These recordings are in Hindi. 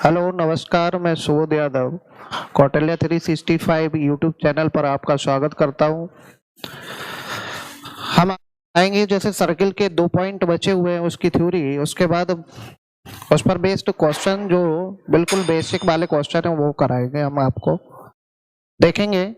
हेलो नमस्कार, मैं सुबोध यादव कौटिल्य 365 यूट्यूब चैनल पर आपका स्वागत करता हूं। हम आएंगे जैसे सर्किल के 2 पॉइंट बचे हुए हैं उसकी थ्योरी, उसके बाद उस पर बेस्ड क्वेश्चन जो बिल्कुल बेसिक वाले क्वेश्चन है वो कराएंगे, हम आपको देखेंगे।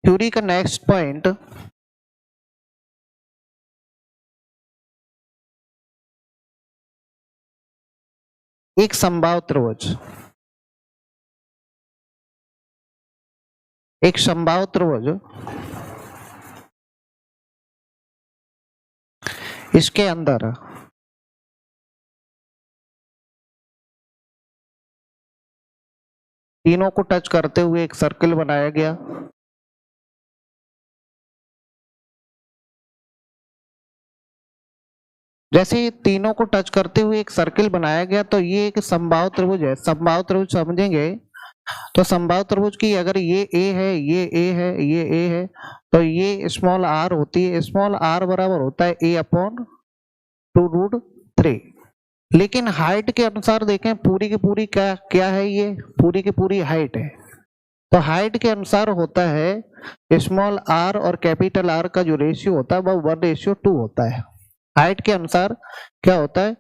थ्योरी का नेक्स्ट पॉइंट एक समबाहु त्रिभुज, एक समबाहु त्रिभुज इसके अंदर तीनों को टच करते हुए एक सर्किल बनाया गया। जैसे ये तीनों को टच करते हुए एक सर्किल बनाया गया तो ये एक समबाहु त्रिभुज है। समबाहु त्रिभुज समझेंगे तो समबाहु त्रिभुज की अगर ये ए है, ये ए है, ये ए है, तो ये स्मॉल आर होती है। स्मॉल आर बराबर होता है a/2√3। लेकिन हाइट के अनुसार देखें, पूरी की पूरी क्या क्या है, ये पूरी की पूरी हाइट है। तो हाइट के अनुसार होता है स्मॉल आर और कैपिटल आर का जो रेशियो होता है वो 1:2 होता है। हाइट के अनुसार क्या होता है,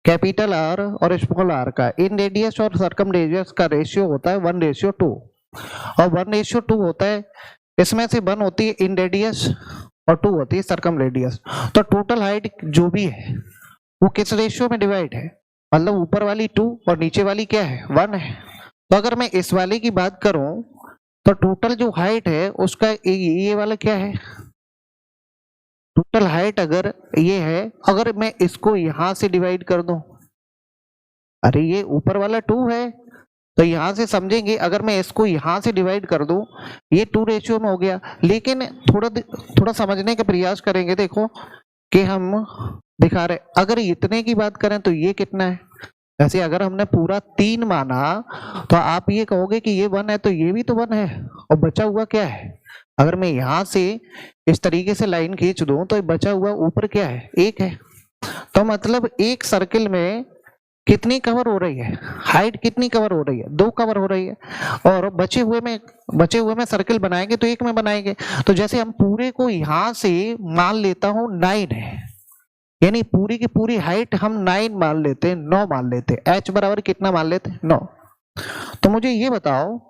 कैपिटल आर और स्मॉल आर का इन रेडियस और सर्कम रेडियस का रेशियो होता है 1:2 और 1:2 होता है। इसमें से 1 होती है इन रेडियस और 2 होती है सर्कम रेडियस। तो टोटल हाइट जो भी है वो किस रेशियो में डिवाइड है, मतलब ऊपर वाली 2 और नीचे वाली क्या है, 1 है। तो अगर मैं इस वाले की बात करूं तो टोटल जो हाइट है उसका ये वाला क्या है, टोटल हाइट अगर ये है, अगर मैं इसको यहां से डिवाइड कर दूं, अरे ये ऊपर वाला 2 है तो यहां से समझेंगे, अगर मैं इसको यहां से डिवाइड कर दूं ये 2 रेशियो में हो गया। लेकिन थोड़ा समझने का प्रयास करेंगे। देखो कि हम दिखा रहे, अगर इतने की बात करें तो ये कितना है, जैसे अगर हमने पूरा 3 माना तो आप ये कहोगे कि ये 1 है तो ये भी तो 1 है और बचा हुआ क्या है। अगर मैं यहां से इस तरीके से लाइन खींच दूं तो बचा हुआ ऊपर क्या है, 1 है। तो मतलब एक सर्किल में कितनी कवर हो रही है, हाइट कितनी कवर हो रही है, 2 कवर हो रही है। और बचे हुए में सर्किल बनाएंगे तो एक में बनाएंगे। तो जैसे हम पूरे को यहां से मान लेता हूं 9 है, यानी पूरी की पूरी हाइट हम 9 मान लेते हैं, 9 मान लेते हैं। h बराबर कितना मान लेते हैं, 9। तो मुझे ये बताओ,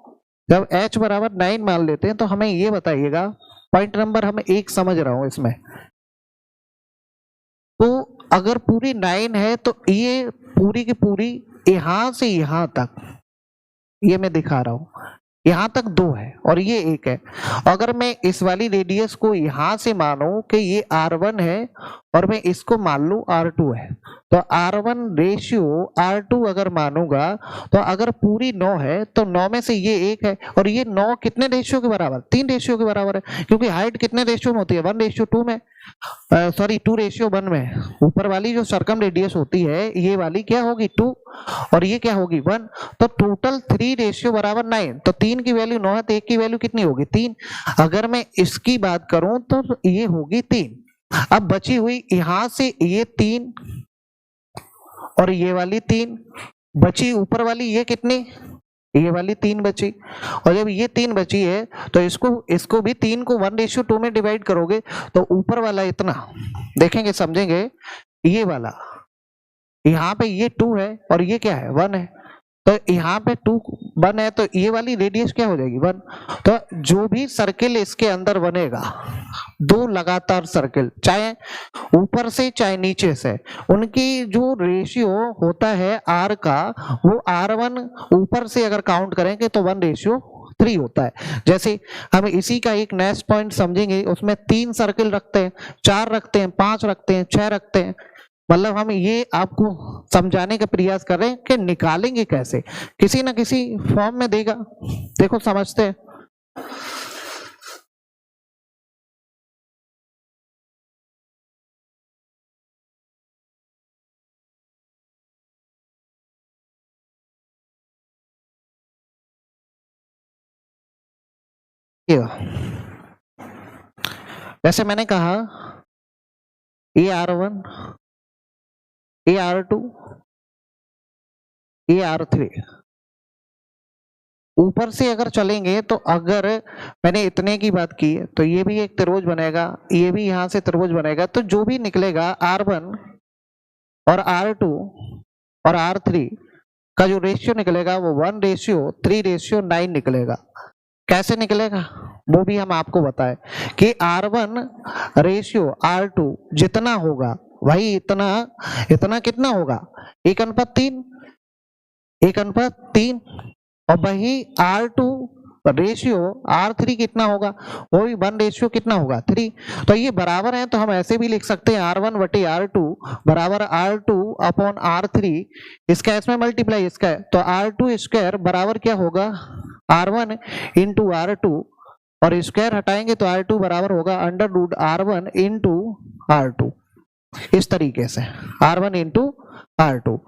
जब h बराबर 9 मान लेते हैं तो हमें ये बताइएगा, पॉइंट नंबर हम 1 समझ रहा हूं इसमें, तो अगर पूरी 9 है तो ये पूरी की पूरी यहां से यहां तक, ये मैं दिखा रहा हूं, यहां तक 2 है और ये 1 है। अगर मैं इस वाली रेडियस को यहां से मानूं कि ये r1 है और मैं इसको मान लूं r2 है, तो r1 रेशियो r2 अगर मानूंगा तो अगर पूरी 9 है तो 9 में से ये 1 है और ये 9 कितने रेशियो के बराबर, 3 रेशियो के बराबर है। क्योंकि हाइट कितने रेशियो में होती है, 1:2 में, सॉरी 2:1 में। ऊपर वाली जो सर्कम रेडियस होती है ये वाली क्या होगी, 2 और ये क्या होगी, 1। तो टोटल 3 रेशियो बराबर 9। तो 3 की वैल्यू 9 है तो 1 की वैल्यू कितनी होगी, 3। अगर मैं इसकी बात करूं तो ये होगी 3। अब बची हुई यहां से ये 3 और ये वाली 3 बची, ऊपर वाली ये कितनी, ये वाली 3 बची। और जब ये 3 बची है तो इसको इसको भी 3 को 1:2 में डिवाइड करोगे तो ऊपर वाला इतना, देखेंगे समझेंगे, ये वाला यहाँ पे ये 2 है और ये क्या है, 1 है। तो यहाँ पे 2 1 है तो ये वाली रेडियस क्या हो जाएगी, 1। तो जो भी सर्किल इसके अंदर बनेगा, 2 लगातार सर्किल, चाहे ऊपर से चाहे नीचे से, उनकी जो रेशियो होता है आर का, वो R1 ऊपर से अगर काउंट करेंगे तो 1:3 होता है। जैसे हम इसी का एक नेक्स्ट पॉइंट समझेंगे, उसमें 3 सर्किल रखते हैं, 4 रखते हैं, 5 रखते हैं, 6 रखते हैं। मतलब हम ये आपको समझाने का प्रयास कर रहे हैं कि निकालेंगे कैसे, किसी ना किसी फॉर्म में देगा। देखो समझते हैं। जैसे मैंने कहा ये R1, ये R2, ये R3। ऊपर से अगर चलेंगे तो अगर मैंने इतने की बात की है तो ये भी एक त्रिभुज बनेगा, ये भी यहां से त्रिभुज बनेगा, तो जो भी निकलेगा R1 और R2 और R3 का जो रेशियो निकलेगा वो 1:3:9 निकलेगा। कैसे निकलेगा वो भी हम आपको बताएं कि R1 रेशियो R2 जितना होगा भाई इतना कितना होगा 1:3, 1:3, और वही R2 रेशियो R3 कितना होगा, वो भी 1 रेशियो कितना होगा 3। तो ये बराबर है, तो हम ऐसे भी लिख सकते हैं R1/R2 बराबर R2/R3, इसका इसमें मल्टीप्लाई इसका है, तो R2 स्क्वायर बराबर क्या होगा R1 इंटू R2, और स्क्वायर हटाएंगे तो R2 बराबर होगा √R1 इंटू R2। इस तरीके से R1 इंटू R2।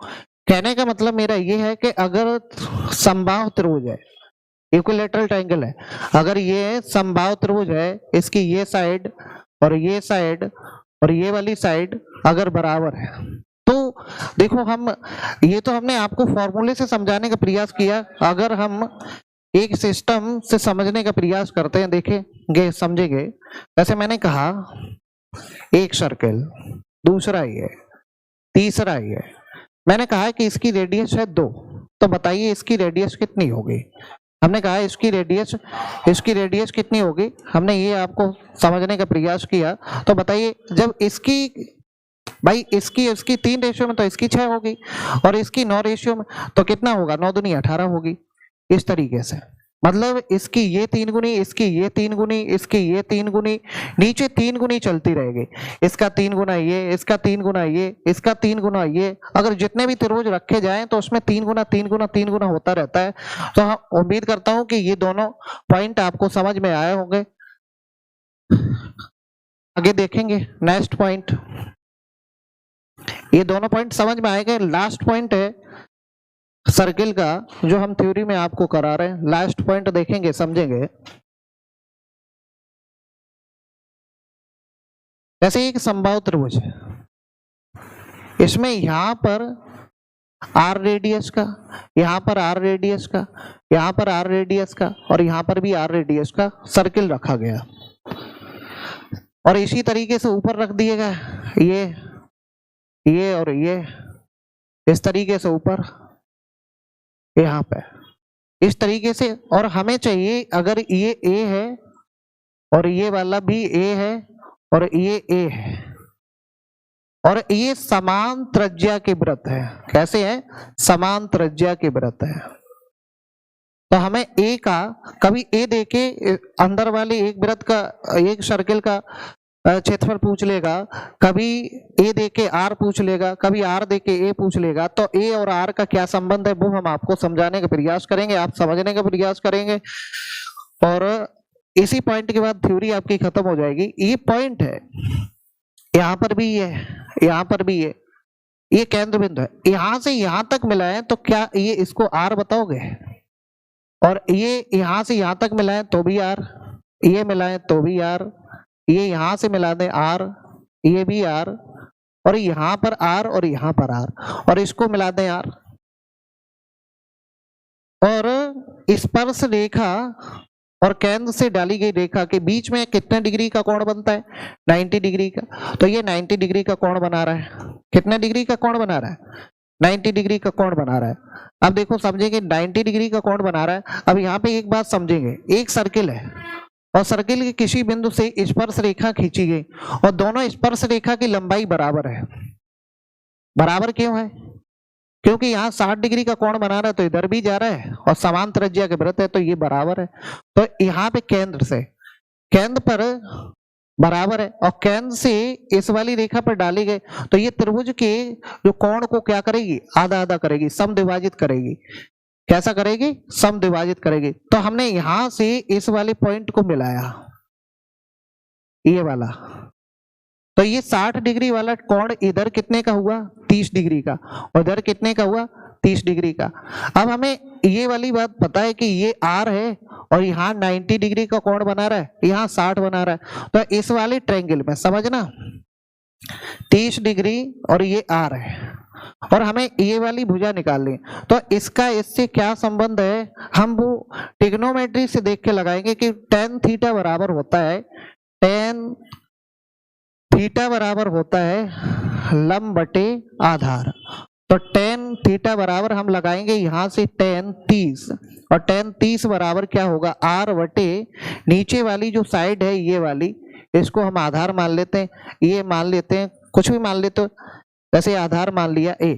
कहने का मतलब मेरा ये है कि अगर समबाहु त्रिभुज है, इक्विलैटरल ट्रायंगल है, अगर ये समबाहु त्रिभुज है, इसकी ये साइड और ये साइड और ये वाली साइड अगर बराबर है, तो देखो हम ये तो हमने आपको फॉर्मूले से समझाने का प्रयास किया। अगर हम एक सिस्टम से समझने का प्रयास करते हैं, देखेंगे समझेंगे। जैसे मैंने कहा एक सर्कल, दूसरा ये, तीसरा ये, मैंने कहा कि इसकी रेडियस है 2, तो बताइए इसकी रेडियस कितनी होगी। हमने कहा इसकी रेडियस कितनी होगी, हमने ये आपको समझने का प्रयास किया। तो बताइए जब इसकी भाई इसकी 3 रेशियो में तो इसकी 6 होगी, और इसकी 9 रेशियो में तो कितना होगा 9 दूनी 18 होगी। इस तरीके से मतलब इसकी ये 3 गुनी, इसकी ये 3 गुनी, इसकी ये 3 गुनी, नीचे 3 गुनी चलती रहेगी। इसका 3 गुना ये, इसका 3 गुना ये, इसका 3 गुना ये। अगर जितने भी त्रिभुज रखे जाएं तो उसमें 3 गुना 3 गुना 3 गुना होता रहता है। तो हाँ, उम्मीद करता हूं कि ये दोनों पॉइंट आपको समझ में आए होंगे। आगे देखेंगे नेक्स्ट पॉइंट, ये दोनों पॉइंट समझ में आएंगे। लास्ट पॉइंट है सर्किल का जो हम थ्योरी में आपको करा रहे हैं, लास्ट पॉइंट देखेंगे समझेंगे। जैसे एक समबाहु त्रिभुज है, इसमें यहां पर R रेडियस का, यहां पर R रेडियस का, यहां पर R रेडियस का, और यहां पर भी R रेडियस का सर्किल रखा गया, और इसी तरीके से ऊपर रख दिएगा ये और ये इस तरीके से ऊपर यहाँ पे इस तरीके से। और हमें चाहिए अगर ये A है और ये वाला भी A है और ये A है और ये समान त्रिज्या के वृत्त है। कैसे है? समान त्रिज्या के वृत्त है। तो हमें A का कभी A देके अंदर वाले एक वृत्त का, एक सर्किल का क्षेत्रफल पूछ लेगा, कभी A देके R पूछ लेगा, कभी R देके A पूछ लेगा। तो A और R का क्या संबंध है वो हम आपको समझाने का प्रयास करेंगे, आप समझने का प्रयास करेंगे, और इसी पॉइंट के बाद थ्योरी आपकी खत्म हो जाएगी। ये पॉइंट है, यहाँ पर भी ये है, यहाँ पर भी ये केंद्र बिंदु है। यहां से यहां तक मिला है तो क्या ये इसको R बताओगे? और ये यहां से यहां तक मिला है तो भी R, ये मिला है तो भी R, ये यहां से मिला दे R, ये भी R, और यहां पर R और यहां पर R, और इसको मिला दे R। और स्पर्श रेखा और केंद्र से डाली गई रेखा के बीच में कितने डिग्री का कोण बनता है? 90 डिग्री का। तो ये 90 डिग्री का कोण बना रहा है। कितने डिग्री का कोण बना रहा है? 90 डिग्री का कोण बना रहा है। अब देखो समझेंगे, 90 डिग्री का कोण बना रहा है। अब यहाँ पे एक बात समझेंगे, एक सर्किल है और सर्किल के किसी बिंदु से स्पर्श रेखा खींची गई और दोनों स्पर्श रेखा की लंबाई बराबर है। बराबर क्यों है? क्योंकि यहाँ 60 डिग्री का कोण बना रहा है तो इधर भी जा रहा है और समान त्रिज्या के वृत्त है तो ये बराबर है। तो यहाँ पे केंद्र से केंद्र पर बराबर है और केंद्र से इस वाली रेखा पर डाली गई तो ये त्रिभुज के जो कोण को क्या करेगी? आधा आधा करेगी, समद्विभाजित करेगी। कैसा करेगी? समद्विभाजित करेगी। तो हमने यहां से इस वाले पॉइंट को मिलाया, ये वाला, तो ये 60 डिग्री वाला कोण इधर कितने का हुआ? 30 डिग्री का, और इधर कितने का हुआ? 30 डिग्री का। अब हमें ये वाली बात पता है कि ये आर है और यहाँ 90 डिग्री का कोण बना रहा है, यहाँ 60 बना रहा है। तो इस वाले ट्रायंगल में समझना 30 डिग्री और ये आर है और हमें ये वाली भुजा निकालनी, तो इसका इससे क्या संबंध है, हम वो ट्रिग्नोमेट्री से देख के लगाएंगे कि tan थीटा बराबर होता है, tan थीटा बराबर होता है लंब बटे आधार। तो tan थीटा बराबर हम लगाएंगे यहां से tan 30 और tan 30 बराबर क्या होगा, r बटे नीचे वाली जो साइड है ये वाली, इसको हम आधार मान लेते हैं, ये मान लेते हैं, कुछ भी मान लेते, जैसे आधार मान लिया a।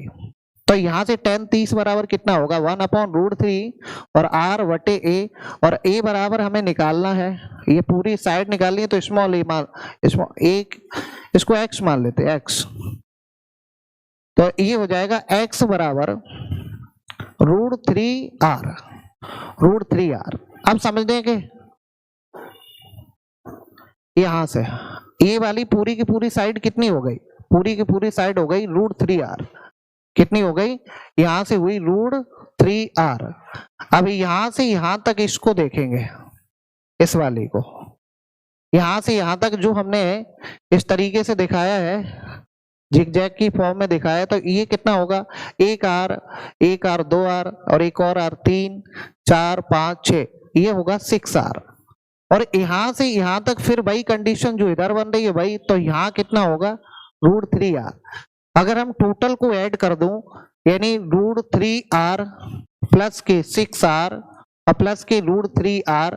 तो यहाँ से tan 30 बराबर कितना होगा 1/√3 और r बटे a, और a बराबर हमें निकालना है, ये पूरी साइड निकालनी है तो स्मॉल a मान, इसको x मान लेते हैं x। तो ये हो जाएगा x बराबर √3r, √3r। अब समझ देंगे यहां से ये वाली पूरी की पूरी साइड कितनी हो गई, पूरी की पूरी साइड हो गई √3r, कितनी हो गई, यहां से हुई √3r। अब यहां से यहां तक इसको देखेंगे, इस वाली को यहां से यहां तक जो हमने इस तरीके से दिखाया है, जिगजैग की फॉर्म में दिखाया है, तो ये कितना होगा, एक r 2r और एक और r 3 4 5 6, ये होगा 6r। और यहां से यहां तक फिर वही कंडीशन जो इधर बन रही है भाई, तो यहाँ कितना होगा √3r। अगर हम टोटल को ऐड कर दूं, यानी √3r प्लस के 6r और प्लस के √3r,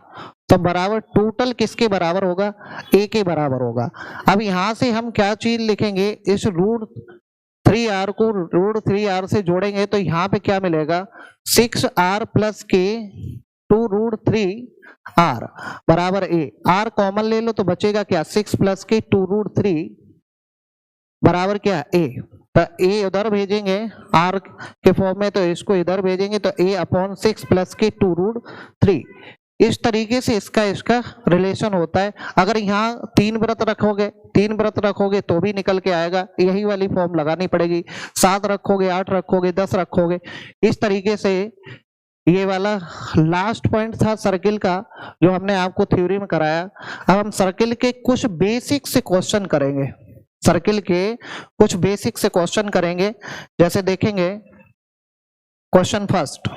तो बराबर टोटल किसके बराबर होगा, a के बराबर होगा। अब यहां से हम क्या चीज लिखेंगे, इस √3r को √3r से जोड़ेंगे तो यहाँ पे क्या मिलेगा, 6r प्लस के 2√3r बराबर a। r कॉमन ले लो तो बचेगा क्या, 6 प्लस के 2√3 बराबर क्या a। तो a उधर भेजेंगे r के फॉर्म में, तो इसको इधर भेजेंगे तो a/6 प्लस के 2√3। इस तरीके से इसका रिलेशन होता है। अगर यहाँ 3 व्रत रखोगे तो भी निकल के आएगा, यही वाली फॉर्म लगानी पड़ेगी। 7 रखोगे, 8 रखोगे, 10 रखोगे, इस तरीके से। ये वाला लास्ट पॉइंट था सर्किल का जो हमने आपको थ्योरी में कराया। अब हम सर्किल के कुछ बेसिक से क्वेश्चन करेंगे, सर्किल के कुछ बेसिक से क्वेश्चन करेंगे। जैसे देखेंगे क्वेश्चन फर्स्ट,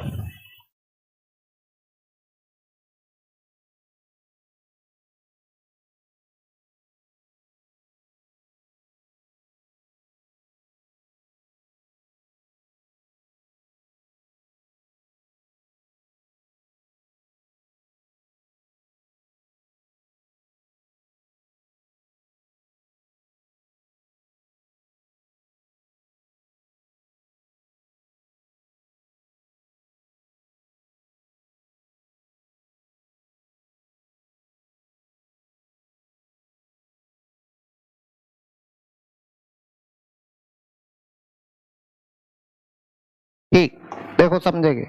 ठीक देखो समझेंगे।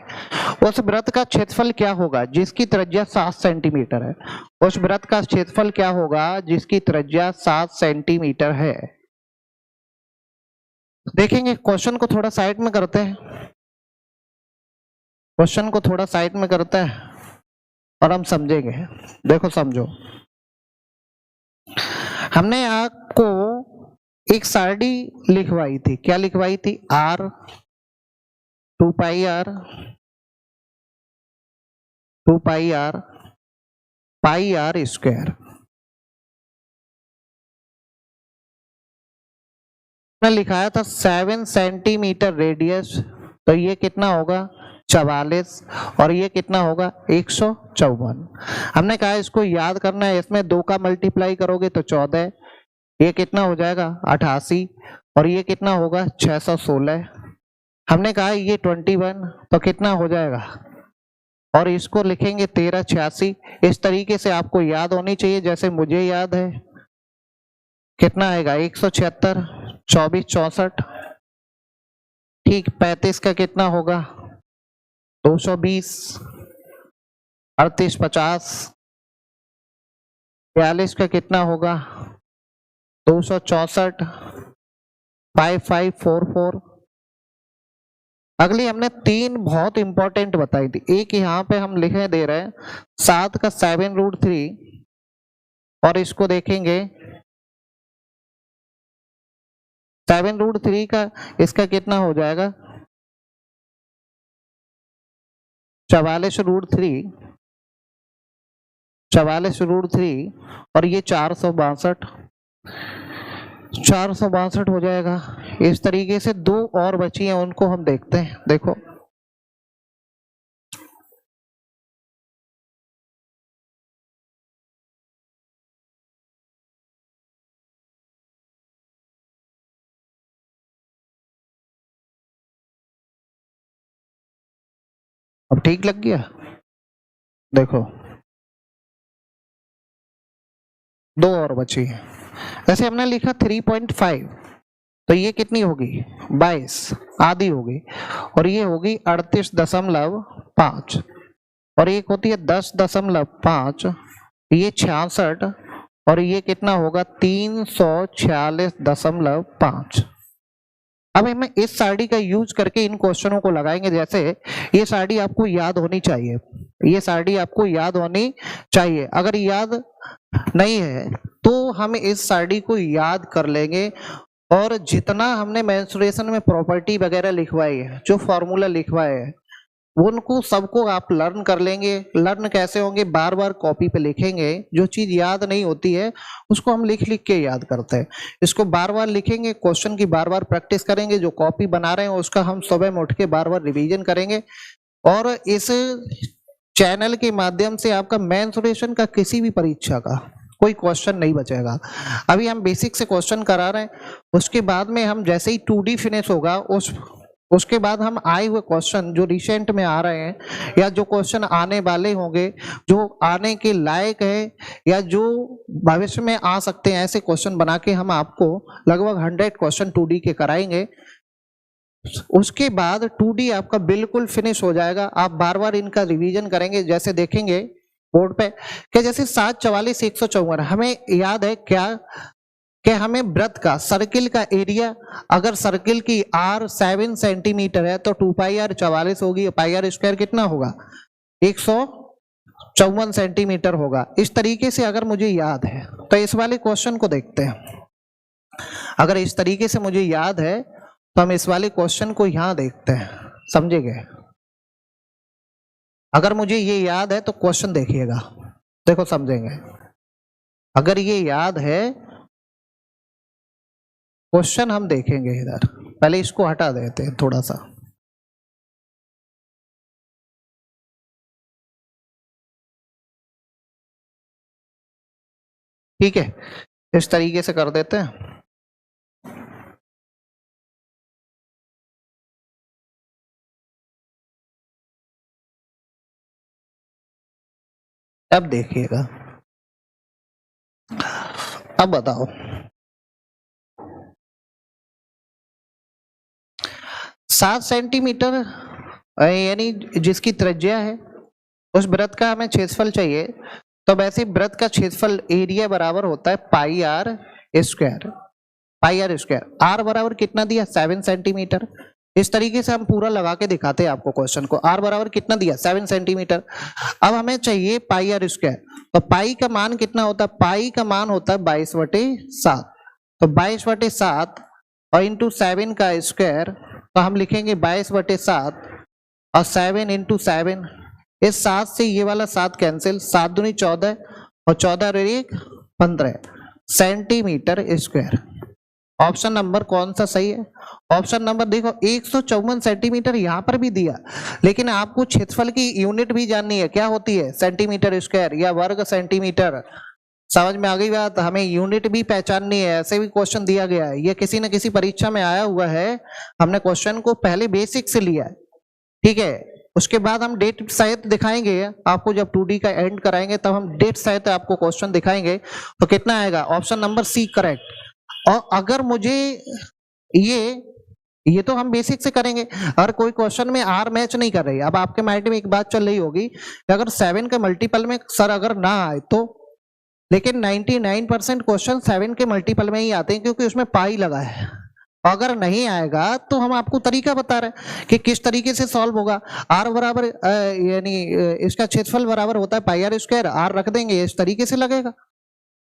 उस वृत्त का क्षेत्रफल क्या होगा जिसकी त्रिज्या 7 सेंटीमीटर है, उस वृत्त का क्षेत्रफल क्या होगा जिसकी त्रिज्या 7 सेंटीमीटर है। देखेंगे क्वेश्चन को थोड़ा साइड में करते हैं, क्वेश्चन को थोड़ा साइड में करते हैं और हम समझेंगे। देखो समझो, हमने आपको एक सारणी लिखवाई थी, क्या लिखवाई थी, r 2 पाई r पाई r स्क्वायर। मैं लिखाया था 7 सेंटीमीटर रेडियस, तो ये कितना होगा 44 और ये कितना होगा 154। हमने कहा इसको याद करना है, इसमें 2 का मल्टीप्लाई करोगे तो 14, ये कितना हो जाएगा 88 और ये कितना होगा 616। हमने कहा ये 21 तो कितना हो जाएगा, और इसको लिखेंगे 1386। इस तरीके से आपको याद होनी चाहिए, जैसे मुझे याद है। कितना आएगा 176, 24 64, ठीक। 35 का कितना होगा 220, 38 50, 42 का कितना होगा 264, 5544, अगली हमने तीन बहुत इंपॉर्टेंट बताई थी। एक यहाँ पे हम लिखने दे रहे हैं 7 का 7√3 और इसको देखेंगे 7√3 का इसका कितना हो जाएगा 44√3 और ये 462 हो जाएगा। इस तरीके से दो और बची हैं, उनको हम देखते हैं। देखो अब ठीक लग गया। देखो दो और बची है। वैसे हमने लिखा 3.5 तो ये कितनी होगी 22 आधी होगी और ये होगी 38.5 और एक होती है 10.5 ये 66 और ये कितना होगा 346.5। अब हमें इस सारणी का यूज करके इन क्वेश्चनों को लगाएंगे। जैसे ये सारणी आपको याद होनी चाहिए, ये सारणी आपको याद होनी चाहिए। अगर याद नहीं है तो हम इस सारणी को याद कर लेंगे और जितना हमने मेंसुरेशन में प्रॉपर्टी वगैरह लिखवाई है, जो फॉर्मूला लिखवाए है, उनको सबको आप लर्न कर लेंगे। लर्न कैसे होंगे, बार बार कॉपी पे लिखेंगे। जो चीज याद नहीं होती है उसको हम लिख लिख के याद करते हैं, इसको बार बार लिखेंगे, क्वेश्चन की बार बार प्रैक्टिस करेंगे। जो कॉपी बना रहे हैं उसका हम सुबह में उठ के बार बार रिवीजन करेंगे और इस चैनल के माध्यम से आपका मेंसुरेशन का किसी भी परीक्षा का कोई क्वेश्चन नहीं बचेगा। अभी हम बेसिक से क्वेश्चन करा रहे हैं, उसके बाद में हम जैसे ही 2D फिनिश होगा उसके बाद हम आए हुए क्वेश्चन जो रिसेंट में आ रहे हैं या जो क्वेश्चन आने वाले होंगे, जो आने के लायक है या जो भविष्य में आ सकते हैं, ऐसे क्वेश्चन बना के हम आपको लगभग 100 क्वेश्चन 2D के कराएंगे। उसके बाद 2D आपका बिल्कुल फिनिश हो जाएगा। आप बार बार इनका रिवीजन करेंगे। जैसे देखेंगे बोर्ड पे कि जैसे 744 हमें याद है क्या कि हमें वृत्त का सर्किल का एरिया, अगर सर्किल की r 7 सेंटीमीटर है तो 2πr 44 होगी, πr स्क्वायर कितना होगा 154 सेंटीमीटर होगा। इस तरीके से अगर मुझे याद है तो इस वाले क्वेश्चन को देखते हैं। अगर इस तरीके से मुझे याद है तो हम इस वाले क्वेश्चन को यहां देखते हैं, समझे गए। अगर मुझे ये याद है तो क्वेश्चन देखिएगा, देखो समझेंगे। अगर ये याद है क्वेश्चन हम देखेंगे इधर। पहले इसको हटा देते हैं थोड़ा सा। ठीक है, इस तरीके से कर देते हैं। अब देखिएगा, अब बताओ 7 सेंटीमीटर यानी जिसकी त्रिज्या है उस वृत्त का हमें क्षेत्रफल चाहिए। तो वैसे वृत्त का क्षेत्रफल एरिया बराबर होता है πr स्क्वायर। r बराबर कितना दिया 7 सेंटीमीटर। इस तरीके से हम पूरा लगा के दिखाते हैं आपको क्वेश्चन को। r बराबर कितना दिया 7 सेंटीमीटर। अब हमें चाहिए πr स्क्वायर। तो पाई का मान कितना होता है, पाई का मान होता है 22/7। तो 22/7 और इंटू 7 का स्क्वायर, तो हम लिखेंगे 22/7 और 7 इंटू 7। इस 7 से ये वाला 7 कैंसिल, 7 दूनी 14 और 14 1 15 सेंटीमीटर स्क्वायर। ऑप्शन नंबर कौन सा सही है? ऑप्शन नंबर देखो 154 सेंटीमीटर यहाँ पर भी दिया, लेकिन आपको क्षेत्रफल की यूनिट भी जाननी है, क्या होती है सेंटीमीटर स्क्वायर या वर्ग सेंटीमीटर। समझ में आ गई बात? हमें यूनिट भी पहचाननी है। ऐसे भी क्वेश्चन दिया गया है, ये किसी न किसी परीक्षा में आया हुआ है। हमने क्वेश्चन को पहले बेसिक से लिया है, ठीक है। उसके बाद हम डेट सहित दिखाएंगे आपको, जब 2D का एंड कराएंगे तब हम डेट सहित आपको क्वेश्चन दिखाएंगे। तो कितना आएगा? Option number C correct. और अगर मुझे ये तो हम बेसिक से करेंगे। अगर कोई क्वेश्चन में आर मैच नहीं कर रही, अब आपके माइंड में एक बात चल रही होगी कि अगर 7 के मल्टीपल में सर अगर ना आए तो, लेकिन 99% क्वेश्चन 7 के मल्टीपल में ही आते हैं क्योंकि उसमें पाई लगा है। अगर नहीं आएगा तो हम आपको तरीका बता रहे हैं कि किस तरीके से सॉल्व होगा। आर बराबर यानी इसका क्षेत्रफल बराबर होता है पाई आर स्क्वायर, आर रख देंगे, इस तरीके से लगेगा,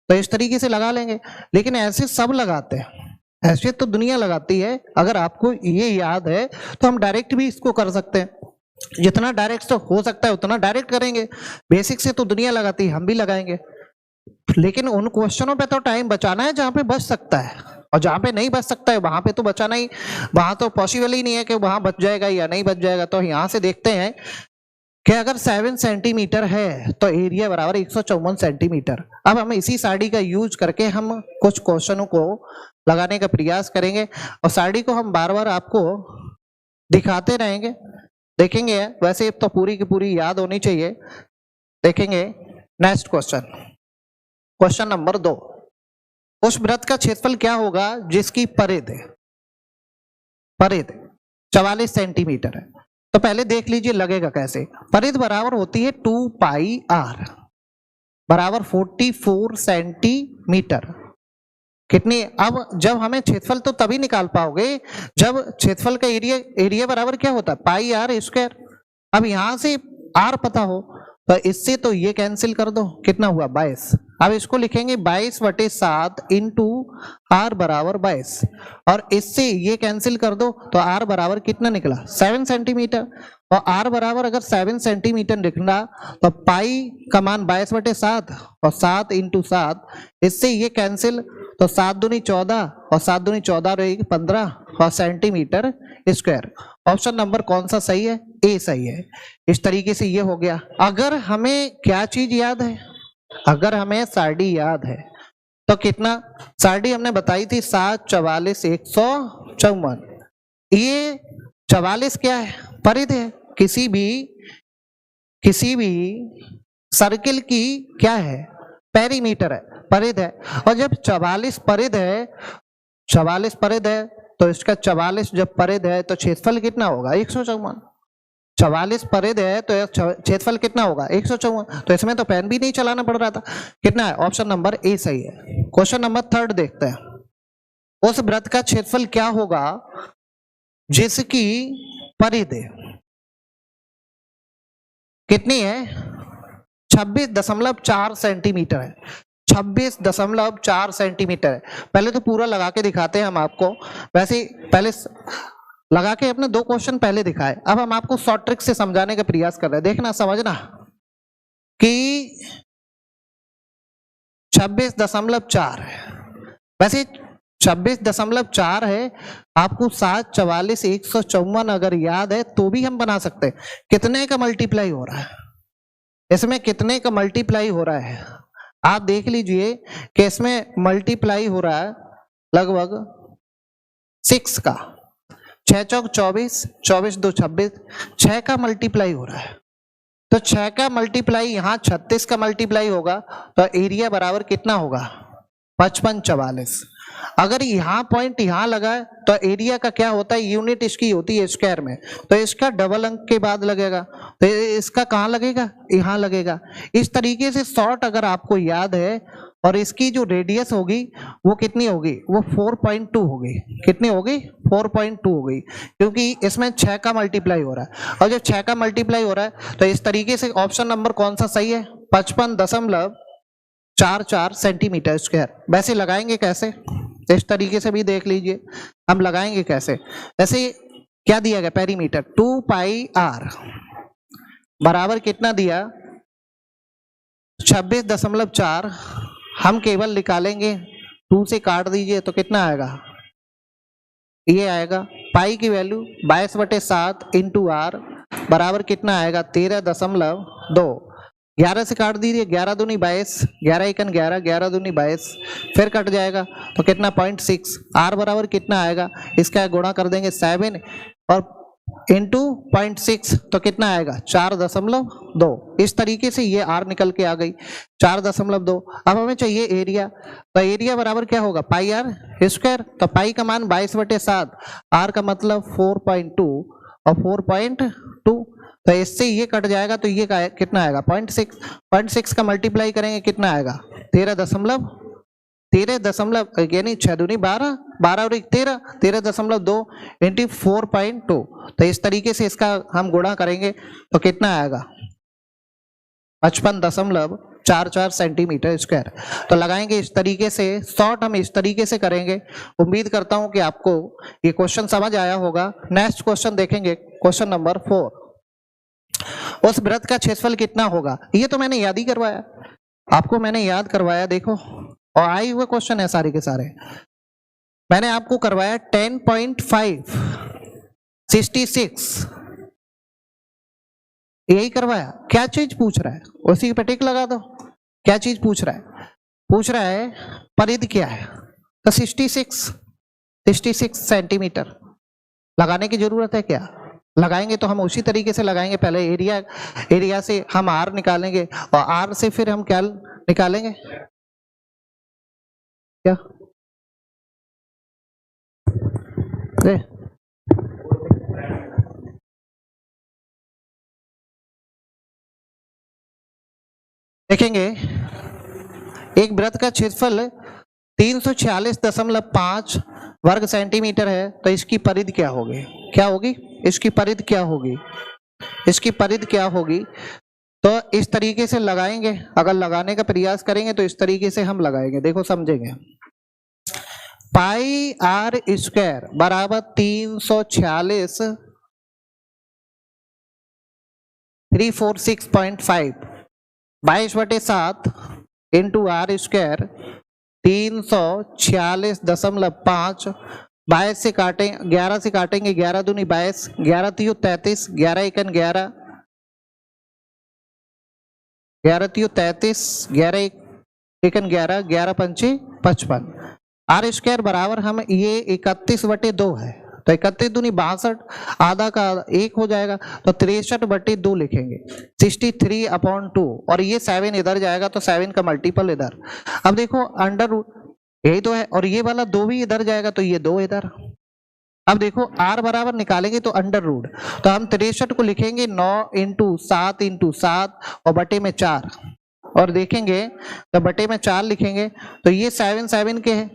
तो इस तरीके से लगा लेंगे। लेकिन ऐसे सब लगाते हैं, ऐसे तो दुनिया लगाती है। अगर आपको ये याद है तो हम डायरेक्ट भी इसको कर सकते हैं, जितना डायरेक्ट तो हो सकता है उतना डायरेक्ट करेंगे। बेसिक से तो दुनिया लगाती है, हम भी लगाएंगे। लेकिन उन क्वेश्चनों पे तो टाइम बचाना है जहां पे बच सकता है, और जहां पे नहीं बच सकता है वहां पे तो बचाना ही, वहां तो पॉसिबल ही नहीं है कि वहां बच जाएगा या नहीं बच जाएगा। तो यहां से देखते हैं कि अगर 7 सेंटीमीटर है तो एरिया बराबर 154 सेंटीमीटर। अब हम इसी साड़ी का यूज करके हम कुछ क्वेश्चनों को लगाने का प्रयास करेंगे, और साड़ी को हम बार बार आपको दिखाते रहेंगे, देखेंगे। वैसे तो पूरी की पूरी याद होनी चाहिए, देखेंगे। नेक्स्ट क्वेश्चन, क्वेश्चन नंबर 2, उस वृत्त का क्षेत्रफल क्या होगा जिसकी परिध 44 सेंटीमीटर है। तो पहले देख लीजिए लगेगा कैसे। परिध बराबर होती है 2 पाई आर बराबर 44 सेंटीमीटर। कितनी, अब जब हमें क्षेत्रफल तो तभी निकाल पाओगे जब क्षेत्रफल का एरिया बराबर क्या होता है पाई आर स्क्वायर। अब यहां से आर पता हो तो इससे तो ये कैंसिल कर दो, कितना हुआ 22। अब इसको लिखेंगे 22/7 इंटू आर बराबर 22, और इससे ये कैंसिल कर दो तो आर बराबर कितना निकला 7 सेंटीमीटर। और आर बराबर अगर 7 सेंटीमीटर निकला तो पाई का मान 22/7 और 7 इंटू 7, इससे ये कैंसिल, तो 7 दूनी 14 और 7 दूनी 14 रहेगी 15 और सेंटीमीटर स्क्वायर। ऑप्शन नंबर कौन सा सही है? ए सही है। इस तरीके से ये हो गया। अगर हमें क्या चीज याद है, अगर हमें सारडी याद है तो कितना, सारडी हमने बताई थी 7, 44, 154। ये 44 क्या है? परिध है। किसी भी सर्किल की क्या है? पेरीमीटर है, परिध है। और जब 44 परिध है तो इसका 44 जब परिध है तो क्षेत्रफल कितना होगा 154। 44 परिध है तो क्षेत्रफल कितना होगा 154। तो इसमें तो पेन भी नहीं चलाना पड़ रहा था। कितना है? ऑप्शन नंबर ए सही है। क्वेश्चन नंबर 3 देखते हैं, उस वृत्त का क्षेत्रफल क्या होगा जिसकी परिध कितनी है 26.4 सेंटीमीटर है। 26.4 सेंटीमीटर है। पहले तो पूरा लगा के दिखाते हैं हम आपको, वैसे पहले लगा के अपने 2 क्वेश्चन पहले दिखाए, अब हम आपको शॉर्ट ट्रिक से समझाने का प्रयास कर रहे हैं। देखना, समझना कि 26.4 है, वैसे 26.4 है। आपको 7, 44, 154 अगर याद है तो भी हम बना सकते हैं। कितने का मल्टीप्लाई हो रहा है इसमें, कितने का मल्टीप्लाई हो रहा है आप देख लीजिए कि इसमें मल्टीप्लाई हो रहा है लगभग 6 का। 6 चौक 24, 24 2 26, 6 का मल्टीप्लाई हो रहा है। तो 6 का मल्टीप्लाई यहाँ 36 का मल्टीप्लाई होगा तो एरिया बराबर कितना होगा 55 44। अगर यहाँ पॉइंट यहाँ लगा है तो एरिया का क्या होता है, यूनिट इसकी होती है स्क्वायर में, तो इसका डबल अंक के बाद लगेगा, तो इसका कहाँ लगेगा, यहाँ लगेगा। इस तरीके से शॉर्ट अगर आपको याद है, और इसकी जो रेडियस होगी वो कितनी होगी, वो 4.2 होगी। कितनी होगी 4.2 होगी, क्योंकि इसमें 6 का मल्टीप्लाई हो रहा है। और जब 6 का मल्टीप्लाई हो रहा है तो इस तरीके से ऑप्शन नंबर कौन सा सही है 55.44 सेंटीमीटर स्क्वायर। वैसे लगाएंगे कैसे, इस तरीके से भी देख लीजिए हम लगाएंगे कैसे। वैसे क्या दिया गया पेरीमीटर 2 पाई आर बराबर कितना दिया 26.4। हम केवल निकालेंगे 2 से काट दीजिए तो कितना आएगा, ये आएगा पाई की वैल्यू 22/7 इंटू आर बराबर कितना आएगा 13.2। 11 से काट दीजिए, 11 दूनी 22, 11 एकन 11, 11 दूनी 22, फिर कट जाएगा तो कितना 0.6। आर बराबर कितना आएगा, इसका गुणा कर देंगे 7 और इंटू 0.6 तो कितना आएगा 4.2। इस तरीके से ये आर निकल के आ गई 4.2। अब हमें चाहिए एरिया, तो एरिया बराबर क्या होगा पाई आर स्क्वायर। तो पाई का मान 22/7, आर का मतलब 4.2 और 4.2, तो इससे ये कट जाएगा तो ये कितना आएगा 0.6 का मल्टीप्लाई करेंगे कितना आएगा 13 यानी 6 दूनी 12 12 और 1 13, 13.2 इंटू 4.2। तो इस तरीके से इसका हम गुणा करेंगे तो कितना आएगा 55.44 सेंटीमीटर स्क्वायर। तो लगाएंगे इस तरीके से, शॉर्ट हम इस तरीके से करेंगे। उम्मीद करता हूं कि आपको ये क्वेश्चन समझ आया होगा। नेक्स्ट क्वेश्चन देखेंगे, क्वेश्चन नंबर 4। उस वृत्त का क्षेत्रफल कितना होगा? ये तो मैंने याद ही करवाया, आपको मैंने याद करवाया, देखो, और आए हुए क्वेश्चन है सारे के सारे। मैंने आपको करवाया 10.5 66, यही करवाया। क्या चीज पूछ रहा है उसी पे टिक लगा दो। क्या चीज पूछ रहा है? पूछ रहा है परिधि क्या है, तो 66 सेंटीमीटर। लगाने की जरूरत है क्या? लगाएंगे तो हम उसी तरीके से लगाएंगे। पहले एरिया से हम आर निकालेंगे और आर से फिर हम क्या निकालेंगे, क्या देखेंगे। एक वृत्त का क्षेत्रफल 346.5 वर्ग सेंटीमीटर है, तो इसकी परिधि क्या होगी? क्या होगी इसकी परिधि? क्या होगी इसकी परिधि? क्या होगी? तो इस तरीके से लगाएंगे। अगर लगाने का प्रयास करेंगे तो इस तरीके से हम लगाएंगे, देखो समझेंगे। पाई आर स्क्वायर बराबर 346 346.5 22/7 इंटू आर स्क्वायर 346.5। 22 से काटेंगे, 11 से काटेंगे, 11 दूनी 22, 11 तियो 33, 11 एकन 11, 11 तियो 33, 11 एकन 11, 11 पंचे 55। आर स्क्वायर बराबर हम ये 31/2 है, तो 31 दूनी 62, आधा का 1 हो जाएगा, तो 63/2 लिखेंगे, 63/2। और ये 7 इधर जाएगा तो 7 का मल्टीपल इधर। अब देखो अंडर रूट यही तो है, और ये वाला 2 भी इधर जाएगा तो ये 2 इधर। अब देखो आर बराबर निकालेंगे तो अंडर रूट, तो हम 63 को लिखेंगे 9 इंटू 7 इंटू 7 और बटे में 4, और देखेंगे तो बटे में 4 लिखेंगे, तो ये 7 के है,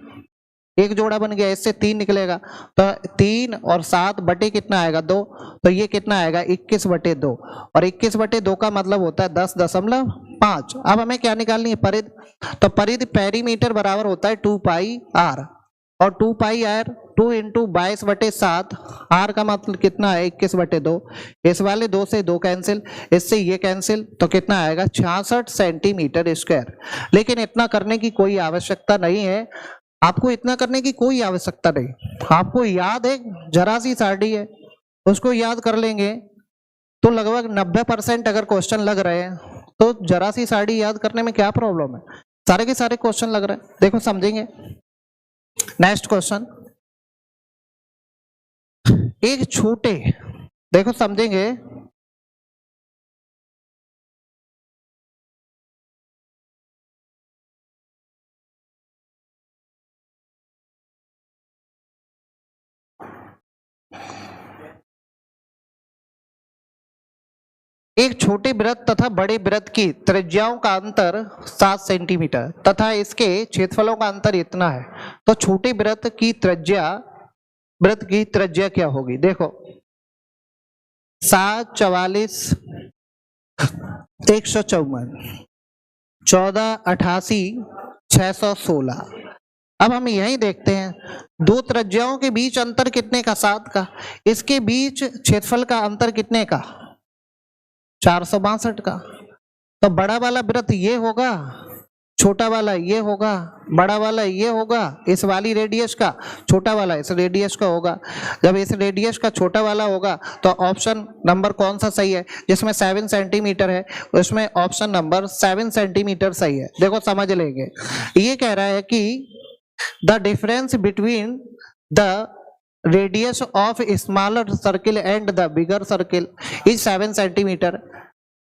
एक जोड़ा बन गया, इससे 3 निकलेगा, तो 3 और 7 बटे कितना आएगा 2, तो ये कितना आएगा 21/2, और 21/2 का मतलब होता है 10.5। अब हमें क्या निकालनी है? परिधि। तो परिधि पेरीमीटर बराबर होता है 2 पाई आर, और 2 पाई आर 2 इंटू 22/7, आर का मतलब कितना है 21/2। इस वाले 2 से 2 कैंसिल, इससे ये कैंसिल, तो कितना आएगा 66 सेंटीमीटर स्क्वायर। लेकिन इतना करने की कोई आवश्यकता नहीं है, आपको इतना करने की कोई आवश्यकता नहीं। आपको याद है जरा सी सारणी है, उसको याद कर लेंगे तो लगभग 90% अगर क्वेश्चन लग रहे हैं तो जरा सी सारणी याद करने में क्या प्रॉब्लम है? सारे के सारे क्वेश्चन लग रहे हैं, देखो समझेंगे। नेक्स्ट क्वेश्चन, एक छोटे, देखो समझेंगे, एक छोटे वृत्त तथा बड़े वृत्त की त्रिज्याओं का अंतर 7 सेंटीमीटर तथा इसके क्षेत्रफलों का अंतर इतना है, तो छोटे वृत्त की त्रिज्या क्या होगी? देखो 7 44 154 14 88 616। अब हम यही देखते हैं, दो त्रिज्याओं के बीच अंतर कितने का? 7 का। इसके बीच क्षेत्रफल का अंतर कितने का? 462 का। तो बड़ा वाला वृत्त ये होगा, छोटा वाला ये होगा, बड़ा वाला ये होगा, इस वाली रेडियस का, छोटा वाला इस रेडियस का होगा। जब इस रेडियस का छोटा वाला होगा तो ऑप्शन नंबर कौन सा सही है? जिसमें 7 सेंटीमीटर है उसमें ऑप्शन नंबर 7 सेंटीमीटर सही है। देखो समझ लेंगे, ये कह रहा है कि the difference between the radius of smaller circle and the bigger circle is 7 centimetre.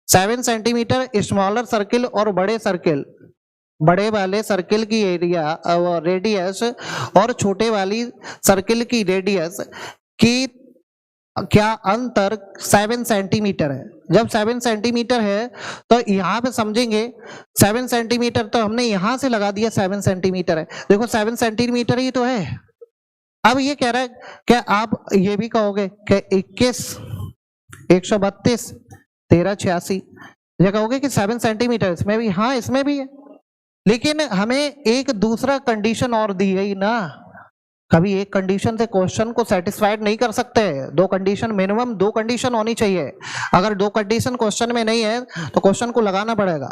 7 centimetre smaller circle और बड़े सर्किल, बड़े वाले सर्किल की एरिया और रेडियस और छोटे वाली सर्किल की रेडियस की क्या अंतर 7 सेंटीमीटर है। जब 7 सेंटीमीटर है तो यहाँ पे समझेंगे 7 सेंटीमीटर, तो हमने यहाँ से लगा दिया 7 सेंटीमीटर है। देखो 7 सेंटीमीटर ही तो है, अब ये कह रहा है क्या आप ये भी कहोगे कि 21 132 1386, ये कहोगे कि 7 सेंटीमीटर, इसमें भी, हाँ इसमें भी है, लेकिन हमें एक दूसरा कंडीशन और दी गई ना, कभी एक कंडीशन से क्वेश्चन को सेटिस्फाइड नहीं कर सकते, दो कंडीशन, मिनिमम दो कंडीशन होनी चाहिए, अगर दो कंडीशन क्वेश्चन में नहीं है तो क्वेश्चन को लगाना पड़ेगा।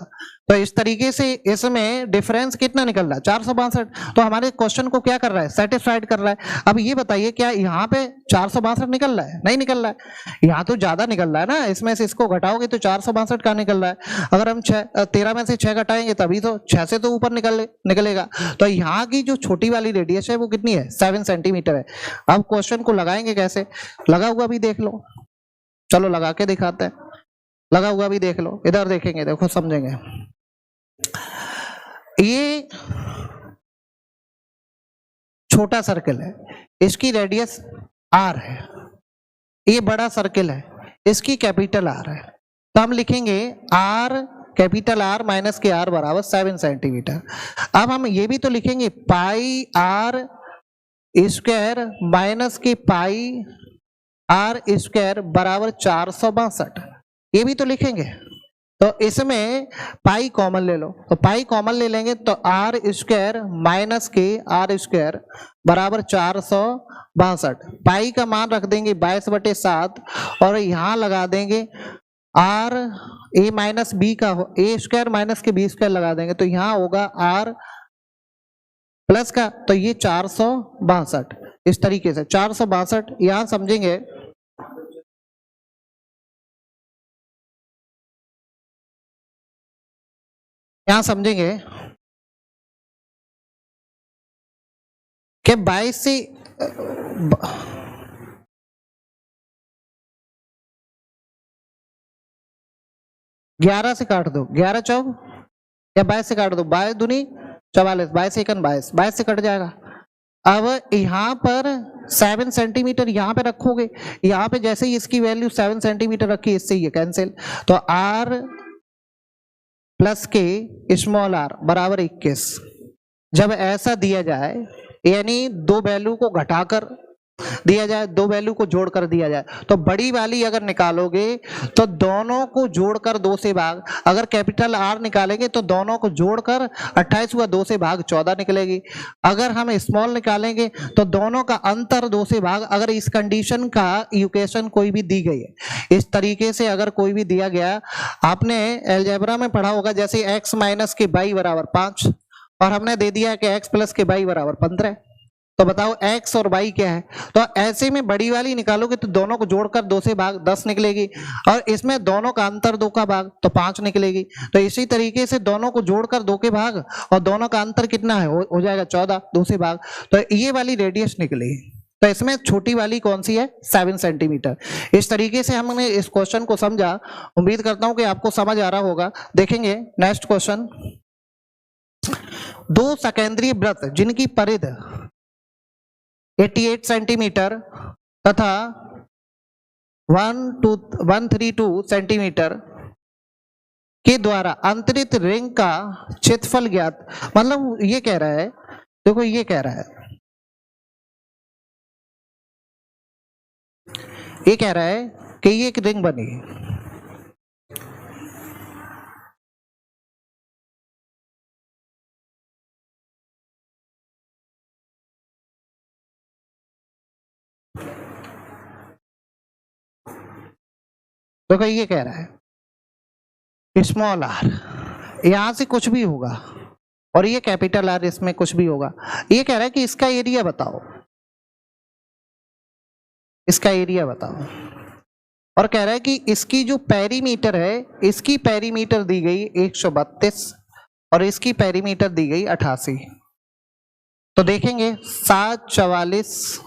तो इस तरीके से इसमें डिफरेंस कितना निकल रहा है 462, तो हमारे क्वेश्चन को क्या कर रहा है, सेटिस्फाइड कर रहा है। अब ये बताइए क्या यहाँ पे 462 निकल रहा है, नहीं निकल रहा है, यहाँ तो ज्यादा निकल रहा है ना, इसमें से इसको घटाओगे तो 462 का निकल रहा है, अगर हम 13 में से 6 घटाएंगे तभी तो 6 से तो ऊपर निकलेगा। तो यहाँ की जो छोटी वाली रेडियस है वो कितनी है, 7 सेंटीमीटर है। अब क्वेश्चन को लगाएंगे कैसे, लगा हुआ भी देख लो, चलो लगा के दिखाते हैं, लगा हुआ भी देख लो, इधर देखेंगे, देखो समझेंगे। ये छोटा सर्कल है, इसकी रेडियस r है, ये बड़ा सर्कल है, इसकी कैपिटल R है, तो हम लिखेंगे r कैपिटल R माइनस के R बराबर 7 सेंटीमीटर। अब हम ये भी तो लिखेंगे पाई R स्क्वायर माइनस के पाई R स्क्वायर बराबर 462, ये भी तो लिखेंगे। तो इसमें पाई कॉमन ले लो, तो पाई कॉमन ले लेंगे तो R स्क्वायर माइनस के R स्क्वायर बराबर 462, पाई का मान रख देंगे 22/7 और यहाँ लगा देंगे R a माइनस बी का, a स्क्वायर माइनस के b स्क्वायर लगा देंगे, तो यहाँ होगा R प्लस का, तो ये 462, इस तरीके से 462 यहां समझेंगे। यहां समझेंगे कि 22 से 11 से काट दो, 11 चौक या 22 से काट दो, 22 दूनी 44, 22 एकन 22, 22 से कट जाएगा। अब यहाँ पर 7 सेंटीमीटर यहाँ पे रखोगे, यहाँ पे जैसे ही इसकी वैल्यू 7 सेंटीमीटर रखी, इससे ये कैंसिल, तो R प्लस के स्मॉल r बराबर 21। जब ऐसा दिया जाए, यानी दो वैल्यू को घटाकर दिया जाए, दो वैल्यू को जोड़कर दिया जाए, तो बड़ी वाली अगर निकालोगे तो दोनों को जोड़कर 2 से भाग, अगर कैपिटल R निकालेंगे तो दोनों को जोड़कर 28 हुआ 2 से भाग 14 निकलेगी, अगर हम स्मॉल निकालेंगे तो दोनों का अंतर 2 से भाग, अगर इस कंडीशन का इक्वेशन कोई भी दी गई है, इस तरीके से अगर कोई भी दिया गया, आपने अलजेब्रा में पढ़ा होगा, जैसे x माइनस के y बराबर 5 और हमने दे दिया कि x प्लस के y बराबर 15, तो बताओ x और y क्या है, तो ऐसे में बड़ी वाली निकालोगे तो दोनों को जोड़कर 2 से भाग 10 निकलेगी, और इसमें दोनों का अंतर 2 का भाग तो 5 निकलेगी, तो इसी तरीके से दोनों को जोड़कर 2 के भाग और दोनों का अंतर कितना है, हो जाएगा 14, 2 से भाग, तो ये वाली रेडियस निकली। तो इसमें छोटी वाली कौन सी है, 7 सेंटीमीटर। इस तरीके से हमने इस क्वेश्चन को समझा, उम्मीद करता हूं कि आपको समझ आ रहा होगा। देखेंगे नेक्स्ट क्वेश्चन, दो सकेंद्रीय वृत्त जिनकी परिधि 88 सेंटीमीटर तथा 132 सेंटीमीटर के द्वारा अंतरित रिंग का क्षेत्रफल ज्ञात, मतलब ये कह रहा है, देखो ये कह रहा है, ये कह रहा है कि ये एक रिंग बनी, देखो ये कह रहा है स्मॉल r, यहां से कुछ भी होगा और ये कैपिटल R, इसमें कुछ भी होगा, ये कह रहा है कि इसका एरिया बताओ, इसका एरिया बताओ, और कह रहा है कि इसकी जो पेरीमीटर है, इसकी पेरीमीटर दी गई 132 और इसकी पेरीमीटर दी गई 88, तो देखेंगे 7 44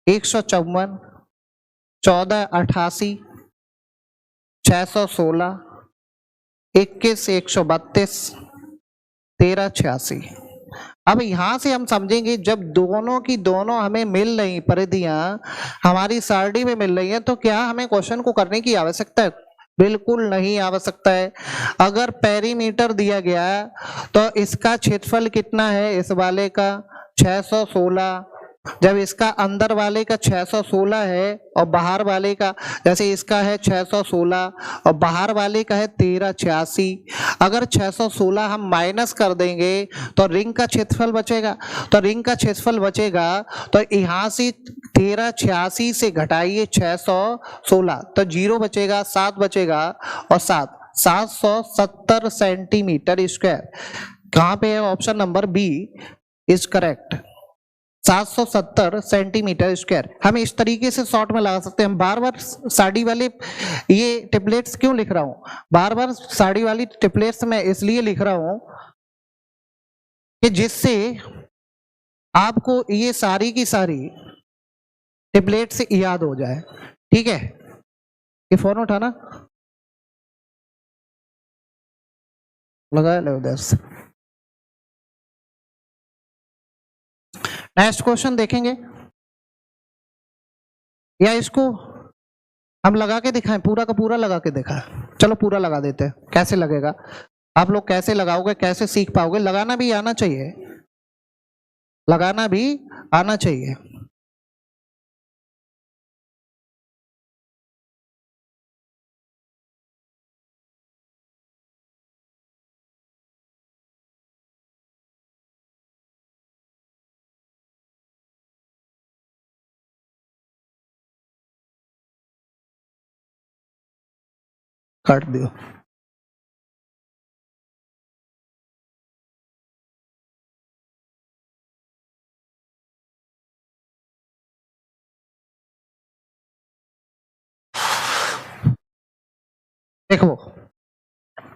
154 14 88 616 21 132 13 86। अब यहां से हम समझेंगे जब दोनों की दोनों हमें मिल रही परिधियां हमारी सारणी में मिल रही हैं, तो क्या हमें क्वेश्चन को करने की आवश्यकता है, बिल्कुल नहीं आवश्यकता है। अगर पेरीमीटर दिया गया तो इसका क्षेत्रफल कितना है, इस वाले का 616 जब इसका अंदर वाले का 616 है और बाहर वाले का, जैसे इसका है 616 और बाहर वाले का है 1386, अगर 616 हम माइनस कर देंगे तो रिंग का क्षेत्रफल बचेगा। तो रिंग का क्षेत्रफल बचेगा तो यहाँ से 1386 से घटाइए 616 तो 0 बचेगा, 7 बचेगा और 770 सेंटीमीटर स्क्वायर। कहाँ पे है? Option number B is correct, 770 centimetre square. हम इस तरीके से शॉर्ट में लगा सकते हैं। हम बार बार साड़ी वाले ये टिपलेट्स क्यों लिख रहा हूं? बार बार साड़ी वाली टिपलेट्स में इसलिए लिख रहा हूं कि जिससे आपको ये सारी की सारी टिपलेट्स याद हो जाए। ठीक है, ये फोन उठाना, लगा लो उधर से। नेक्स्ट क्वेश्चन देखेंगे या इसको हम लगा के दिखाएं? पूरा का पूरा लगा के दिखाएं? चलो पूरा लगा देते हैं, कैसे लगेगा? आप लोग कैसे लगाओगे, कैसे सीख पाओगे? लगाना भी आना चाहिए, लगाना भी आना चाहिए। काट दियो। देखो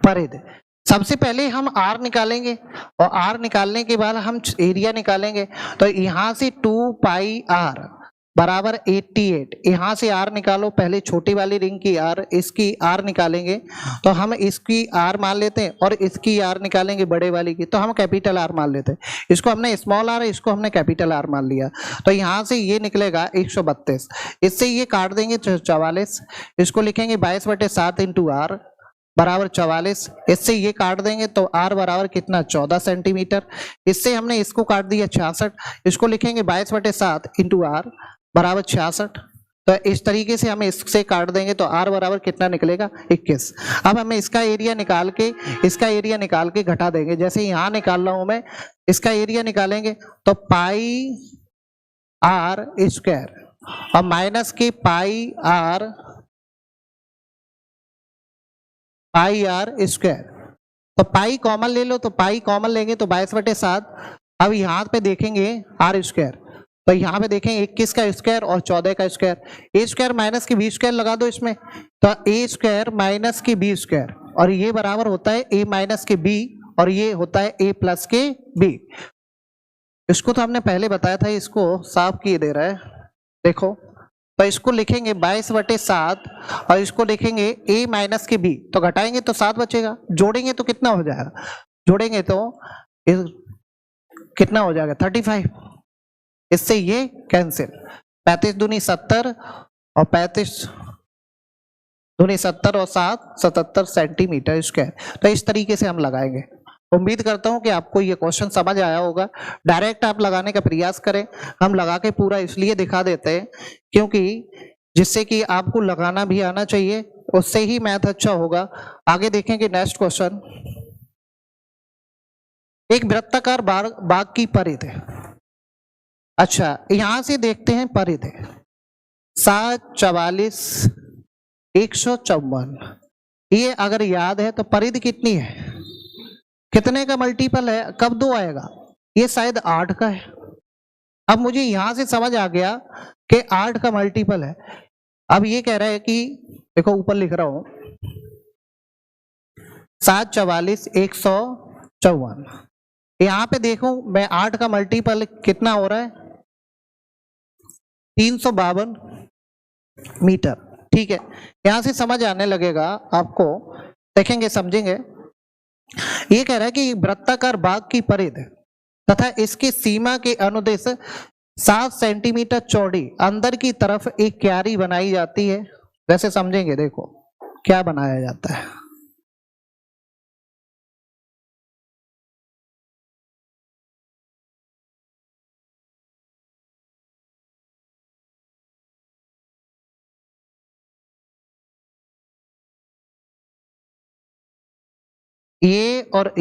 परिधि, सबसे पहले हम r निकालेंगे और r निकालने के बाद हम एरिया निकालेंगे। तो यहाँ से 2 पाई r बराबर 88, यहाँ से r निकालो, पहले छोटी वाली रिंग की r, इसकी r निकालेंगे तो हम इसकी r मान लेते हैं और इसकी r निकालेंगे बड़े वाली की तो हम कैपिटल R मान लेते हैं। इसको हमने स्मॉल r, इसको हमने कैपिटल R मान लिया। तो यहाँ से ये निकलेगा 132, इससे ये काट देंगे 44, इसको लिखेंगे 22/7 इंटू R बराबर 44, इससे ये काट देंगे तो R बराबर कितना? 14 सेंटीमीटर। इससे हमने इसको काट दिया 66, इसको लिखेंगे 22/7 इंटू R बराबर 66। तो इस तरीके से हमें इससे काट देंगे तो R बराबर कितना निकलेगा? 21। अब हमें इसका एरिया निकाल के, इसका एरिया निकाल के घटा देंगे। जैसे यहाँ निकाल रहा हूं मैं, इसका एरिया निकालेंगे तो पाई R स्क्वायर और माइनस के पाई R स्क्वायर। तो पाई कॉमन ले लो, तो पाई कॉमन लेंगे तो 22/7। अब यहाँ पे देखेंगे R स्क्वायर, तो यहाँ पे देखेंगे 21 का स्क्वायर और 14 का स्क्वायर। ए स्क्वायर माइनस की बी स्क्वायर लगा दो इसमें, तो ए स्क्वायर माइनस की बी स्क्वायर और ये बराबर होता है ए माइनस के बी और ये होता है ए प्लस के बी। इसको तो हमने पहले बताया था, इसको साफ किए दे रहा है। देखो तो इसको लिखेंगे 22/7 और इसको लिखेंगे a माइनस के b, तो घटाएंगे तो 7 बचेगा, जोड़ेंगे तो कितना हो जाएगा? जोड़ेंगे तो कितना हो जाएगा? 35। इससे ये कैंसिल, 35 दूनी 70 और 35 दूनी 70 और 7 77 सेंटीमीटर स्क्वायर। तो इस तरीके से हम लगाएंगे। उम्मीद करता हूं कि आपको ये क्वेश्चन समझ आया होगा। डायरेक्ट आप लगाने का प्रयास करें, हम लगा के पूरा इसलिए दिखा देते हैं क्योंकि जिससे कि आपको लगाना भी आना चाहिए, उससे ही मैथ अच्छा होगा। आगे देखेंगे नेक्स्ट क्वेश्चन। एक वृत्ताकार बाग की परिधि। अच्छा यहां से देखते हैं परिधि 7 44 154। ये अगर याद है तो परिधि कितनी है? कितने का मल्टीपल है? कब 2 आएगा? ये शायद 8 का है। अब मुझे यहां से समझ आ गया कि 8 का मल्टीपल है। अब ये कह रहा है कि देखो ऊपर लिख रहा हूं 7 44 154। यहां पे देखो मैं 8 का मल्टीपल कितना हो रहा है? 352 मीटर। ठीक है, यहां से समझ आने लगेगा आपको, देखेंगे समझेंगे। ये कह रहा है कि वृत्ताकार बाग की परिधि तथा इसकी सीमा के अनुदेश 7 सेंटीमीटर चौड़ी अंदर की तरफ एक क्यारी बनाई जाती है। वैसे समझेंगे, देखो क्या बनाया जाता है। ये और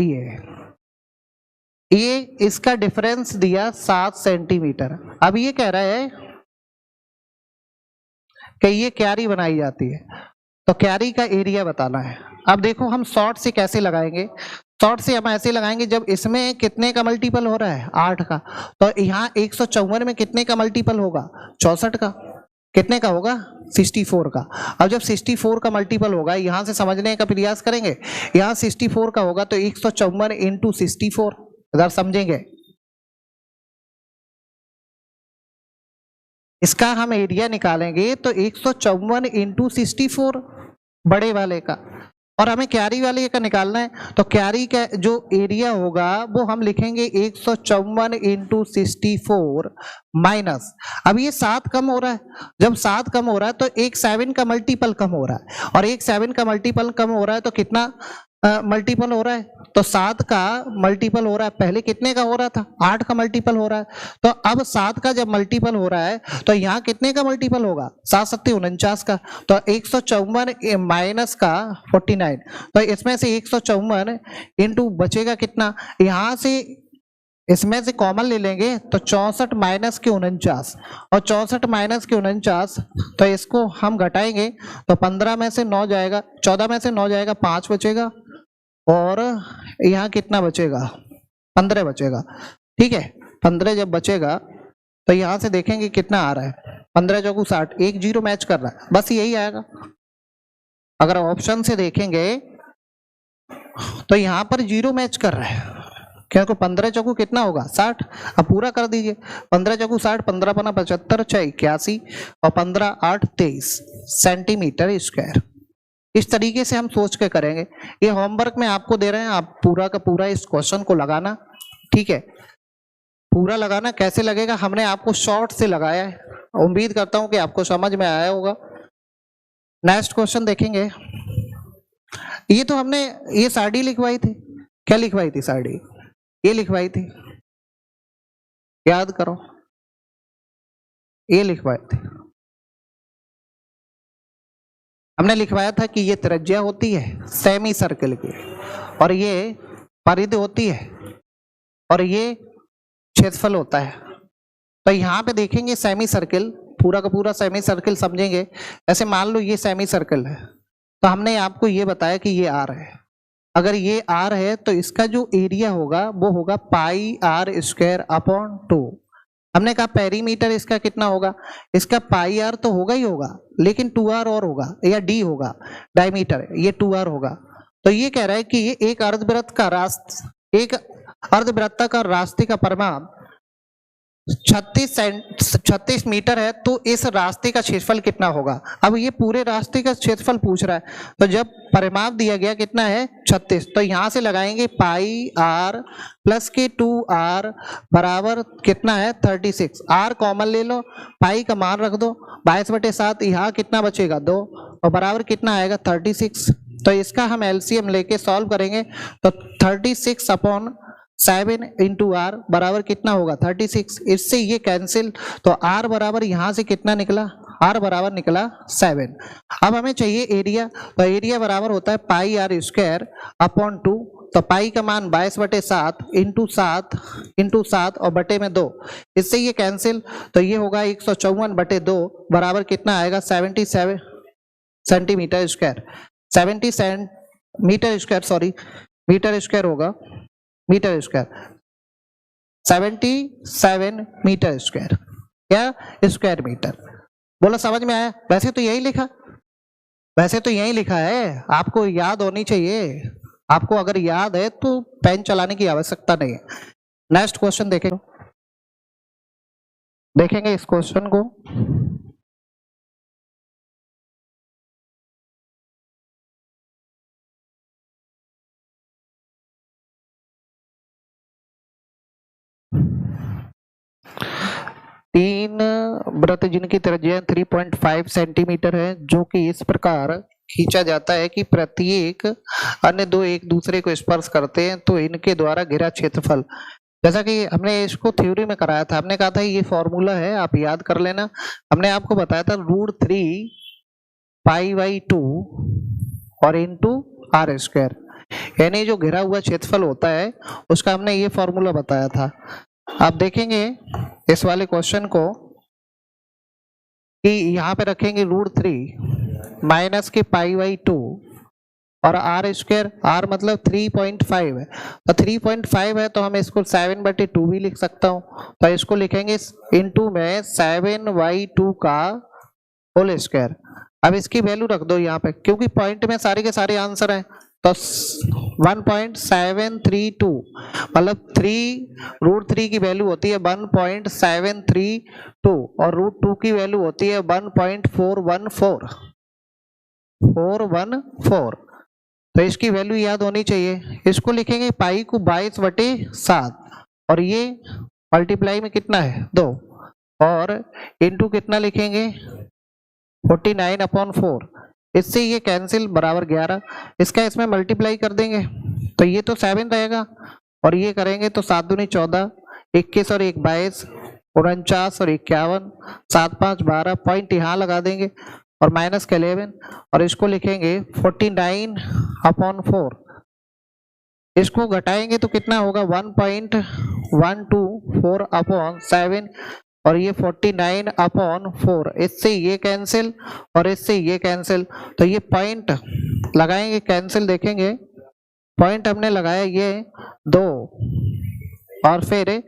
ये इसका डिफरेंस दिया 7 सेंटीमीटर। अब ये कह रहा है कि ये क्यारी बनाई जाती है, तो क्यारी का एरिया बताना है। अब देखो हम शॉर्ट से कैसे लगाएंगे, शॉर्ट से हम ऐसे लगाएंगे जब इसमें कितने का मल्टीपल हो रहा है 8 का, तो यहाँ 154 में कितने का मल्टीपल होगा 64 का, कितने का होगा 64 का। अब जब 64 का मल्टीपल होगा, यहां से समझने का प्रयास करेंगे, यहाँ 64 का होगा तो 154 इंटू 64, इधर समझेंगे। इसका हम एरिया निकालेंगे तो 154 इंटू 64 बड़े वाले का, और हमें क्यारी वाले का निकालना है, तो क्यारी का जो एरिया होगा वो हम लिखेंगे 154 इंटू 64 माइनस, अब ये 7 कम हो रहा है, जब 7 कम हो रहा है तो एक 7 का मल्टीपल कम हो रहा है, और एक 7 का मल्टीपल कम हो रहा है तो कितना मल्टीपल हो रहा है, तो 7 का मल्टीपल हो रहा है, पहले कितने का हो रहा था 8 का मल्टीपल हो रहा है, तो अब 7 का जब मल्टीपल हो रहा है तो यहाँ कितने का मल्टीपल होगा 7 सत्ते 49 का, तो 154 माइनस का 49, तो इसमें से 154 इंटू बचेगा कितना, यहाँ से इसमें से कॉमन ले लेंगे तो 64 माइनस के 49, और 64 माइनस के 49 तो इसको हम घटाएंगे तो 15 में से 9 जाएगा, 14 में से 9 जाएगा, 5 बचेगा, और यहाँ कितना बचेगा 15 बचेगा। ठीक है, 15 जब बचेगा तो यहाँ से देखेंगे कितना आ रहा है, 15 चौकू 60, एक जीरो मैच कर रहा है, बस यही आएगा। अगर ऑप्शन से देखेंगे तो यहाँ पर जीरो मैच कर रहा है, क्योंकि 15 चौकू कितना होगा 60, अब पूरा कर दीजिए, 15 चौकू 60, 15 पना 75, 6 81, और 15 8 23 सेंटीमीटर स्क्वायर। इस तरीके से हम सोच के करेंगे, ये होमवर्क में आपको दे रहे हैं, आप पूरा का पूरा इस क्वेश्चन को लगाना। ठीक है, पूरा लगाना, कैसे लगेगा हमने आपको शॉर्ट से लगाया है, उम्मीद करता हूं कि आपको समझ में आया होगा। नेक्स्ट क्वेश्चन देखेंगे, ये तो हमने ये साड़ी लिखवाई थी, क्या लिखवाई थी साड़ी, ये लिखवाई थी, याद करो, ये लिखवाई थी, हमने लिखवाया था कि ये त्रिज्या होती है सेमी सर्कल की, और ये परिधि होती है, और ये क्षेत्रफल होता है। तो यहाँ पे देखेंगे सेमी सर्कल, पूरा का पूरा सेमी सर्कल समझेंगे। ऐसे मान लो ये सेमी सर्कल है, तो हमने आपको ये बताया कि ये आर है, अगर ये आर है तो इसका जो एरिया होगा वो होगा पाई आर स्क्वायर अपॉन 2। हमने कहा पेरीमीटर इसका कितना होगा, इसका पाई आर तो होगा ही होगा, लेकिन 2r और होगा, या डी होगा, डायमीटर ये 2r होगा। तो ये कह रहा है कि ये एक अर्धवृत्त का एक अर्धवृत्त का रास्ते का परिमाण 36 मीटर है, तो इस रास्ते का क्षेत्रफल कितना होगा। अब ये पूरे रास्ते का क्षेत्रफल पूछ रहा है, तो जब परिमाप दिया गया कितना है 36, तो यहां से लगाएंगे पाई आर प्लस के 2r बराबर कितना है 36, आर कॉमन ले लो, पाई का मान रख दो 22/7, यहाँ कितना बचेगा 2, और बराबर कितना आएगा 36। तो इसका हम एलसीएम लेके सॉल्व करेंगे, तो 36 अपॉन 7 इंटू आर बराबर कितना होगा 36, इससे ये कैंसिल, तो आर बराबर यहाँ से कितना निकला, आर बराबर निकला 7। अब हमें चाहिए एरिया, तो एरिया बराबर होता है पाई आर स्क्वायर अपॉन 2, तो पाई का मान 22/7 इंटू 7 और बटे में 2, इससे ये कैंसिल, तो ये होगा 154/2 बराबर कितना आएगा 77 centimetre square, 70 metre square, sorry metre square होगा, मीटर स्क्वायर 77 मीटर स्क्वायर, क्या स्क्वायर मीटर। बोलो समझ में आया, वैसे तो यही लिखा, वैसे तो यही लिखा है, आपको याद होनी चाहिए, आपको अगर याद है तो पेन चलाने की आवश्यकता नहीं है। नेक्स्ट क्वेश्चन देखेंगे इस क्वेश्चन को। तीन वृत्त जिनकी त्रिज्या 3.5 सेंटीमीटर है, जो कि इस प्रकार खींचा जाता है कि प्रत्येक अन्य दो एक दूसरे को स्पर्श करते हैं, तो इनके द्वारा घिरा क्षेत्रफल, जैसा कि हमने इसको थ्योरी में कराया था, हमने कहा था ये फॉर्मूला है आप याद कर लेना। हमने आपको बताया था √3 पाई/2 और इंटू आर स्क्वायर, यानी जो घिरा हुआ क्षेत्रफल होता है उसका हमने ये फॉर्मूला बताया था। आप देखेंगे इस वाले क्वेश्चन को कि यहाँ पे रखेंगे √3 माइनस के π/2 और r स्क्वायर, r मतलब 3.5 है, तो 3.5 है तो हम इसको 7/2 भी लिख सकता हूँ, तो इसको लिखेंगे इनटू में 7/2 का होल स्क्वायर। अब इसकी वैल्यू रख दो यहाँ पे, क्योंकि पॉइंट में सारे के सारे आंसर हैं, तो 1.732 मतलब 3√3 की वैल्यू होती है 1.732 और √2 की वैल्यू होती है 1.414। तो इसकी वैल्यू याद होनी चाहिए। इसको लिखेंगे पाई को 22/7 और ये मल्टीप्लाई में कितना है 2 और इनटू कितना लिखेंगे 49/4। इससे ये कैंसिल बराबर 11, इसका इसमें मल्टीप्लाई कर देंगे तो ये तो 7 रहेगा और ये करेंगे तो 7 दूनी 14, 21 और 1 22, 49 और 51, 7 5 12, पॉइंट यहाँ लगा देंगे और माइनस के 11 और इसको लिखेंगे 49/4। इसको घटाएंगे तो कितना होगा 1.124/7 और ये 49/4। इससे ये कैंसिल और इससे ये कैंसिल, तो ये पॉइंट लगाएंगे कैंसिल, देखेंगे पॉइंट हमने लगाया ये 2 और फिर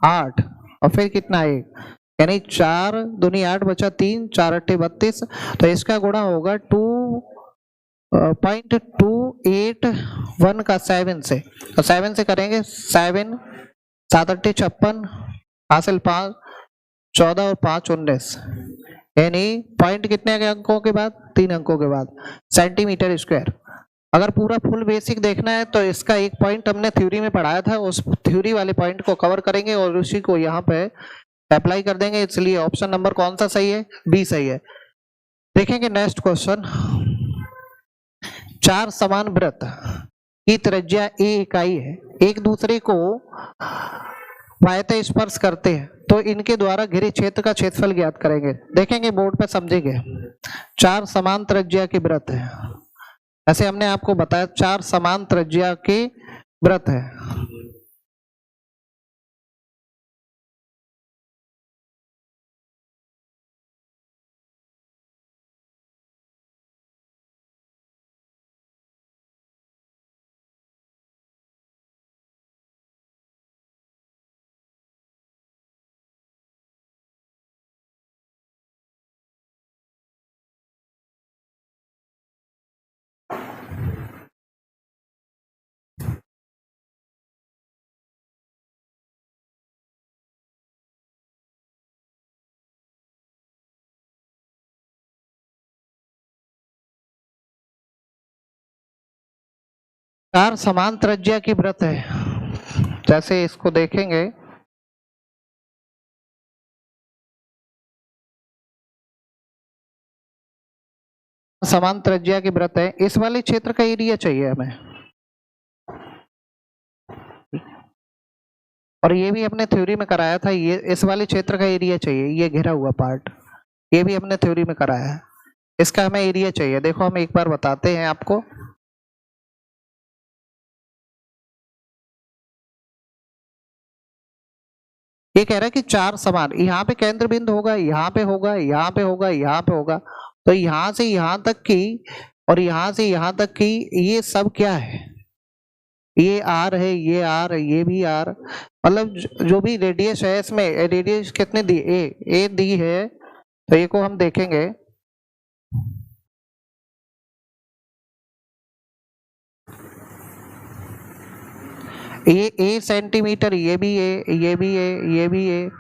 8 और फिर कितना 1, यानी 4 दूनी 8 बचा 3, 4 8 32, तो इसका गुणा होगा 2.281 का 7 से, तो 7 से करेंगे 7 7 8 56 हासिल 5, 14 और 5 19, यानी पॉइंट कितने के अंकों के बाद 3 अंकों के बाद सेंटीमीटर स्क्वायर। अगर पूरा फुल बेसिक देखना है तो इसका एक पॉइंट हमने थ्योरी में पढ़ाया था, उस थ्योरी वाले पॉइंट को कवर करेंगे और उसी को यहाँ पे अप्लाई कर देंगे, इसलिए ऑप्शन नंबर कौन सा सही है, बी सही है। देखेंगे नेक्स्ट क्वेश्चन, 4 समान वृत्त की त्रिज्या a इकाई है, एक दूसरे को वायते स्पर्श करते हैं, तो इनके द्वारा घिरे क्षेत्र का क्षेत्रफल ज्ञात करेंगे। देखेंगे बोर्ड पे समझेंगे। 4 समान त्रिज्या के वृत्त है, ऐसे हमने आपको बताया 4 समान त्रिज्या के वृत्त है। चार समान त्रिज्या की वृत्त है, जैसे इसको देखेंगे समान त्रिज्या की वृत्त है, इस वाले क्षेत्र का एरिया चाहिए हमें, और ये भी हमने थ्योरी में कराया था, ये इस वाले क्षेत्र का एरिया चाहिए, ये घिरा हुआ पार्ट, ये भी हमने थ्योरी में कराया है, इसका हमें एरिया चाहिए। देखो हम एक बार बताते हैं आपको, ये कह रहा है कि 4 समान, यहाँ पे केंद्र बिंदु होगा, यहाँ पे होगा, यहाँ पे होगा, यहाँ पे होगा, तो यहाँ से यहाँ तक की और यहाँ से यहाँ तक की ये सब क्या है, ये आर है, ये आर है, ये भी आर, मतलब जो भी रेडियस है इसमें रेडियस कितने दी, ए दी है, तो ये को हम देखेंगे ये ए सेंटीमीटर, ये भी है, ये भी है, ये भी है,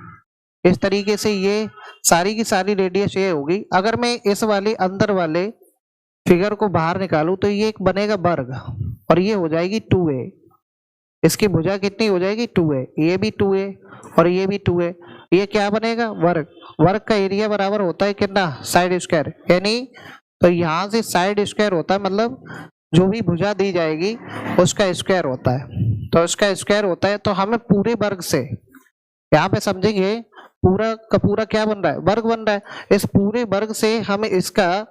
इस तरीके से ये सारी की सारी रेडियस ये होगी। अगर मैं इस वाले अंदर वाले फिगर को बाहर निकालूं तो ये एक बनेगा वर्ग और ये हो जाएगी 2a, इसकी भुजा कितनी हो जाएगी 2a, ये भी 2a और ये भी 2a, ये क्या बनेगा वर्ग, वर्ग का एरिया बराबर होता है कितना साइड स्क्वायर, यानी तो यहाँ से साइड स्क्वायर होता है, मतलब जो भी भुजा दी जाएगी उसका स्क्वायर होता है, तो उसका स्क्वायर होता है, तो हमें पूरे वर्ग से यहाँ पे समझेंगे पूरा का पूरा क्या बन रहा है, वर्ग बन रहा है, इस पूरे वर्ग से हम इसका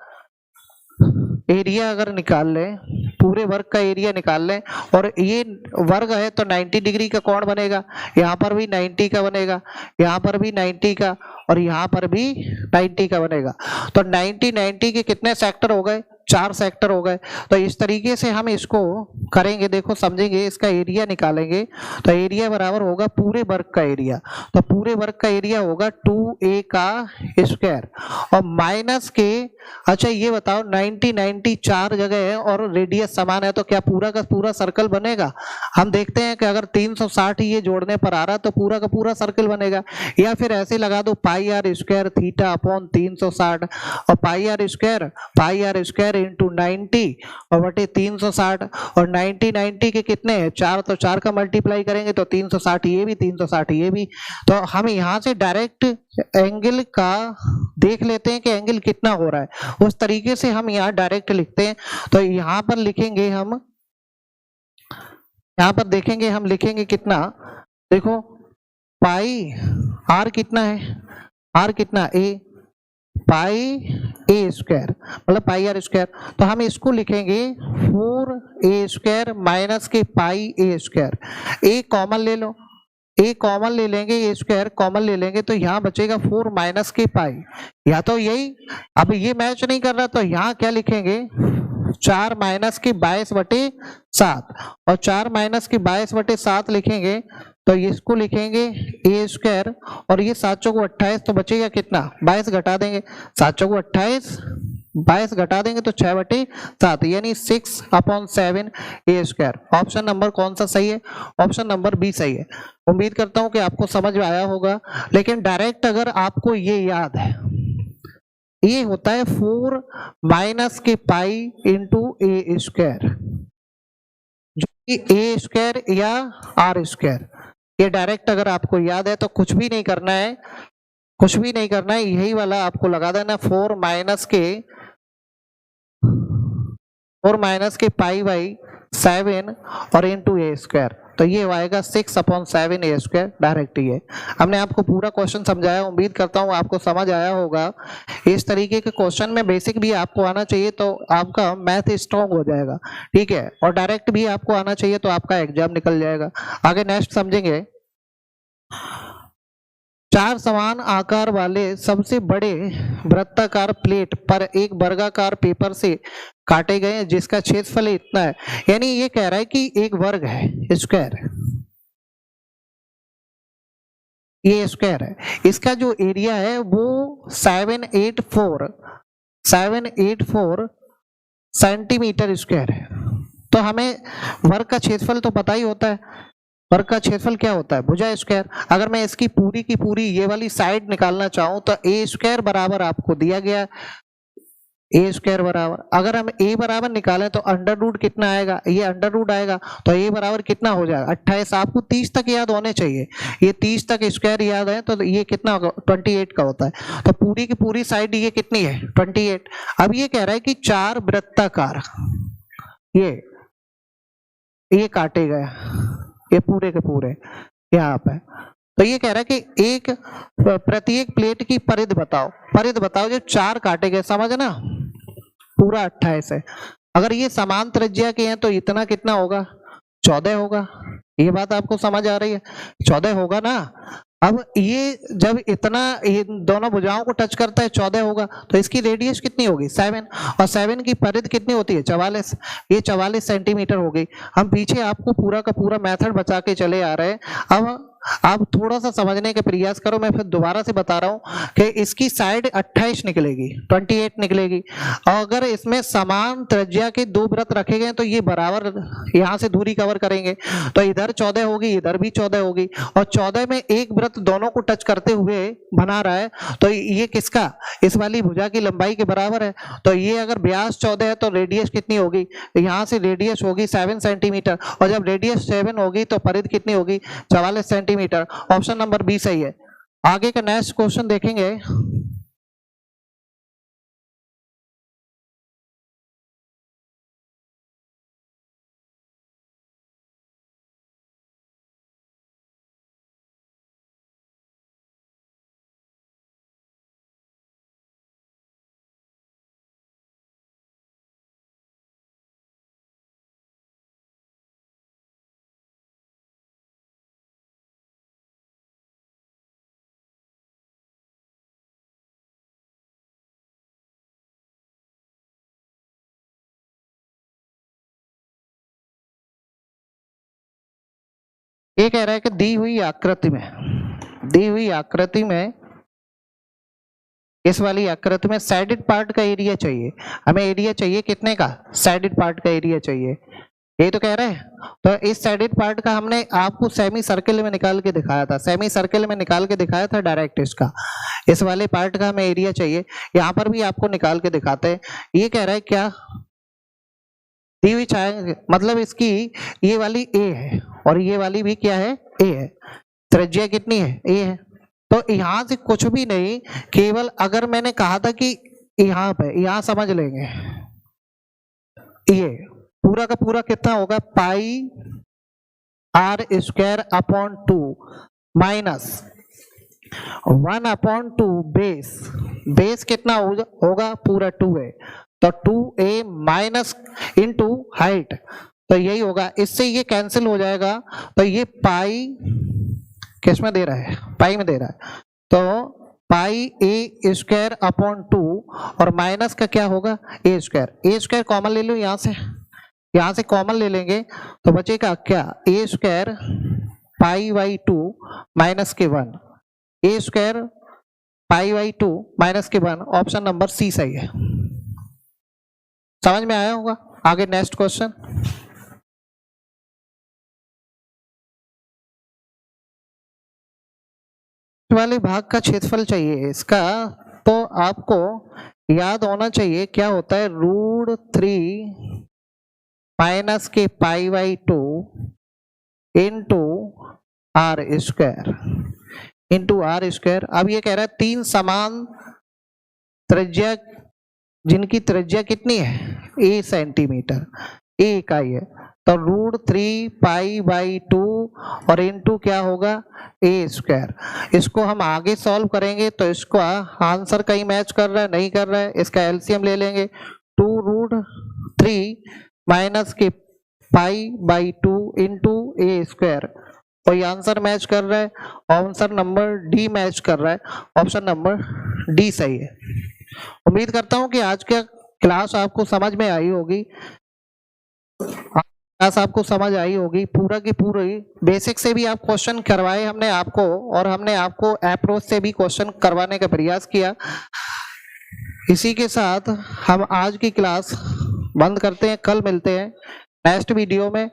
एरिया अगर निकाल लें पूरे वर्ग का एरिया निकाल लें, और ये वर्ग है तो 90 डिग्री का कोण बनेगा, यहाँ पर भी 90 का बनेगा, यहाँ पर भी 90 का, और यहाँ पर भी 90 का बनेगा। तो 90 के कितने सेक्टर हो गए? 4 सेक्टर हो गए। तो इस तरीके से हम इसको करेंगे, देखो समझेंगे, इसका एरिया निकालेंगे। तो एरिया बराबर होगा पूरे वर्ग का एरिया, तो पूरे वर्ग का एरिया होगा 2a का स्क्वायर, और माइनस के, अच्छा ये बताओ 90 4 जगह है और रेडियस समान है, तो क्या पूरा का पूरा सर्कल बनेगा? हम देखते हैं कि अगर 360 ये जोड़ने पर आ रहा तो पूरा का पूरा सर्कल बनेगा, या फिर ऐसे लगा दो पाई आर स्क्वायर थीटा अपॉन 360, और पाई आर स्क्वायर इंटू 90 और बटे 360, और 90 के कितने हैं? 4, तो 4 का मल्टीप्लाई करेंगे तो 360 ये भी, 360 ये भी। तो हम यहाँ से डायरेक्ट एंगल का देख लेते हैं कि एंगल कितना हो रहा है, उस तरीके से हम यहाँ डायरेक्ट लिखते हैं। तो यहाँ पर लिखेंगे हम, यहाँ पर देखेंगे हम, लिखेंगे कितना, देखो पाई आर कितना है, आर कितना ए, पाई ए स्क्वायर मतलब पाई आर स्क्वायर, तो हम इसको लिखेंगे 4a स्क्वायर माइनस के पाई ए स्क्वायर। ए कॉमन ले लो, ए कॉमन ले लेंगे, ए स्क्वायर कॉमन ले लेंगे, तो यहाँ बचेगा 4 माइनस के पाई, या तो यही, अब ये मैच नहीं कर रहा तो यहाँ क्या लिखेंगे, 4 माइनस के 22/7, और 4 माइनस के 22/7 लिखेंगे, तो इसको लिखेंगे ए स्क्वायर, और ये 7 चौको 28, तो बचेगा कितना, 22 घटा देंगे, 7 चौको 28, 22 घटा देंगे तो 6/7, यानी 6/7 ए स्क्वायर। ऑप्शन नंबर कौन सा सही है? ऑप्शन नंबर बी सही है। उम्मीद करता हूं कि आपको समझ में आया होगा, लेकिन डायरेक्ट अगर आपको ये याद है, ये होता है 4 माइनस के पाई इंटू ए स्क्वायर, जो कि ए स्क्वायर या आर स्क्वायर, ये डायरेक्ट अगर आपको याद है तो कुछ भी नहीं करना है, कुछ भी नहीं करना है, यही वाला आपको लगा देना, 4 माइनस के पाई बाई 7 और इंटू ए स्क्वायर, तो ये आएगा 6/7 ए स्क्वायर, डायरेक्ट ही है। हमने आपको पूरा क्वेश्चन समझाया, उम्मीद करता हूँ आपको समझ आया होगा। इस तरीके के क्वेश्चन में बेसिक भी आपको आना चाहिए तो आपका मैथ स्ट्रॉन्ग हो जाएगा, ठीक है, और डायरेक्ट भी आपको आना चाहिए तो आपका एग्जाम निकल जाएगा। आगे नेक्स्ट समझेंगे, 4 समान आकार वाले सबसे बड़े वृत्ताकार प्लेट पर एक वर्गाकार पेपर से काटे गए जिसका क्षेत्रफल इतना है, यानी ये कह रहा है कि एक वर्ग है स्क्वायर, ये स्क्वायर है, इसका जो एरिया है वो 784 सेंटीमीटर स्क्वायर है। तो हमें वर्ग का क्षेत्रफल तो पता ही होता है, वर्ग का क्षेत्रफल क्या होता है, भुजा स्क्वायर। अगर मैं इसकी पूरी की पूरी ये वाली साइड निकालना चाहूं तो ए स्क्वायर बराबर आपको दिया गया, ए स्क्वायर बराबर, अगर हम ए बराबर निकालें तो अंडर रूट कितना आएगा, ये अंडर रूट आएगा, तो ए बराबर कितना हो जाएगा 28। आपको 30 तक याद होने चाहिए, ये 30 तक स्क्वायर याद है तो ये कितना होगा 28 का होता है। तो पूरी की पूरी साइड ये कितनी है 28। अब ये कह रहा है कि 4 वृत्ताकार ये काटे गए, ये पूरे के पूरे यहाँ पे, तो ये कह रहा है कि एक प्रत्येक प्लेट की परिध बताओ जो 4 काटे गए, समझ ना, पूरा 28 है। अगर ये समान त्रिज्या के हैं तो इतना कितना होगा 14 होगा, ये बात आपको समझ आ रही है, 14 होगा ना। अब ये जब इतना ये दोनों भुजाओं को टच करता है 14 होगा, तो इसकी रेडियस कितनी होगी 7, और 7 की परिध कितनी होती है 44, ये 44 सेंटीमीटर हो गई। हम पीछे आपको पूरा का पूरा मेथड बचा के चले आ रहे हैं, अब आप थोड़ा सा समझने के प्रयास करो। मैं फिर दोबारा से बता रहा हूं कि इसकी साइड 28 निकलेगी, 28 निकलेगी, और अगर इसमें समान त्रिज्या के 2 वृत्त रखे गए तो ये बराबर यहाँ से दूरी कवर करेंगे, तो इधर 14 होगी, इधर भी 14 होगी, और 14 में एक वृत्त दोनों को टच करते हुए बना रहा है, तो ये किसका, इस वाली भुजा की लंबाई के बराबर है। तो ये अगर व्यास 14 है तो रेडियस कितनी होगी, यहाँ से रेडियस होगी 7 सेंटीमीटर, और जब रेडियस 7 होगी तो परिध कितनी होगी 44 सेंटीमीटर। ऑप्शन नंबर बी सही है। आगे का नेक्स्ट क्वेश्चन देखेंगे। ये कह रहा है कि दी हुई आकृति में इस वाली आकृति में साइडेड पार्ट का एरिया चाहिए। हमें एरिया चाहिए कितने का? साइडेड पार्ट का एरिया चाहिए, ये तो कह रहे हैं। तो इस साइडेड पार्ट का हमने आपको सेमी सर्किल में निकाल के दिखाया था, डायरेक्ट इसका, इस वाले पार्ट का हमें एरिया चाहिए। यहाँ पर भी आपको निकाल के दिखाते हैं। ये कह रहा है क्या, दी हुई चाहे मतलब इसकी ये वाली ए है और ये वाली भी क्या है? ए है। त्रिज्या कितनी है? ए है। तो यहाँ से कुछ भी नहीं, केवल अगर मैंने कहा था कि यहाँ पे, यहाँ समझ लेंगे, ये पूरा का पूरा कितना होगा? Pi r square upon 2 minus 1/2 base कितना होगा? पूरा 2 है, तो 2a माइनस इंटू हाइट, तो यही होगा। इससे ये कैंसिल हो जाएगा, तो ये पाई किस में दे रहा है? पाई में दे रहा है, तो पाई a स्क्वायर अपॉन 2 और माइनस का क्या होगा? a स्क्वायर कॉमन ले लो, यहाँ से कॉमन ले लेंगे तो बचेगा क्या? a square pi by 2 minus के 1, a square pi by 2 minus के 1, ऑप्शन नंबर सी सही है। समझ में आया होगा? आगे नेक्स्ट क्वेश्चन। वाले भाग का क्षेत्रफल चाहिए इसका, तो आपको याद होना चाहिए क्या होता है? √3 minus k pi by 2 into r square. अब ये कह रहा है 3 समान त्रिज्या जिनकी त्रिज्या कितनी है? a सेंटीमीटर, a इकाई है, तो √3 पाई बाई 2 और इंटू क्या होगा? a square. इसको हम आगे सॉल्व करेंगे तो इसको आंसर कहीं मैच कर रहा है, नहीं कर रहा है, इसका एलसीएम ले लेंगे। 2√3 minus k pi by 2 into a square, कोई आंसर मैच कर रहा है? आंसर नंबर डी मैच कर रहा है, ऑप्शन नंबर डी सही है। उम्मीद करता हूं कि आज का क्लास आपको समझ में आई होगी, पूरा की पूरी बेसिक से भी आप क्वेश्चन करवाए हमने आपको, और हमने आपको अप्रोच से भी क्वेश्चन करवाने का प्रयास किया। इसी के साथ हम आज की क्लास बंद करते हैं, कल मिलते हैं नेक्स्ट वीडियो में।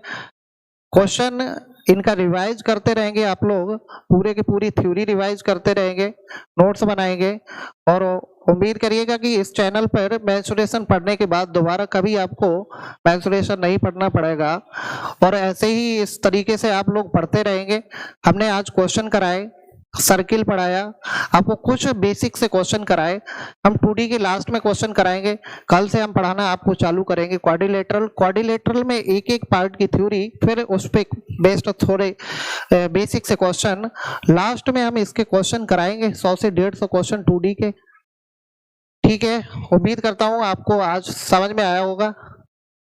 क्वेश्चन इनका रिवाइज करते रहेंगे आप लोग, पूरे की पूरी थ्योरी रिवाइज करते रहेंगे, नोट्स बनाएंगे, और उम्मीद करिएगा कि इस चैनल पर मेंसुरेशन पढ़ने के बाद दोबारा कभी आपको मेंसुरेशन नहीं पढ़ना पड़ेगा, और ऐसे ही इस तरीके से आप लोग पढ़ते रहेंगे। हमने आज क्वेश्चन कराए, सर्किल पढ़ाया, आपको कुछ बेसिक से क्वेश्चन कराए, हम 2D के लास्ट में क्वेश्चन कराएंगे। कल से हम पढ़ाना आपको चालू करेंगे क्वाड्रिलेटरल में एक एक पार्ट की थ्योरी, फिर उस पे बेस्ड थोड़े बेसिक से क्वेश्चन, लास्ट में हम इसके क्वेश्चन कराएंगे 100 से 150 क्वेश्चन 2D के। ठीक है, उम्मीद करता हूँ आपको आज समझ में आया होगा।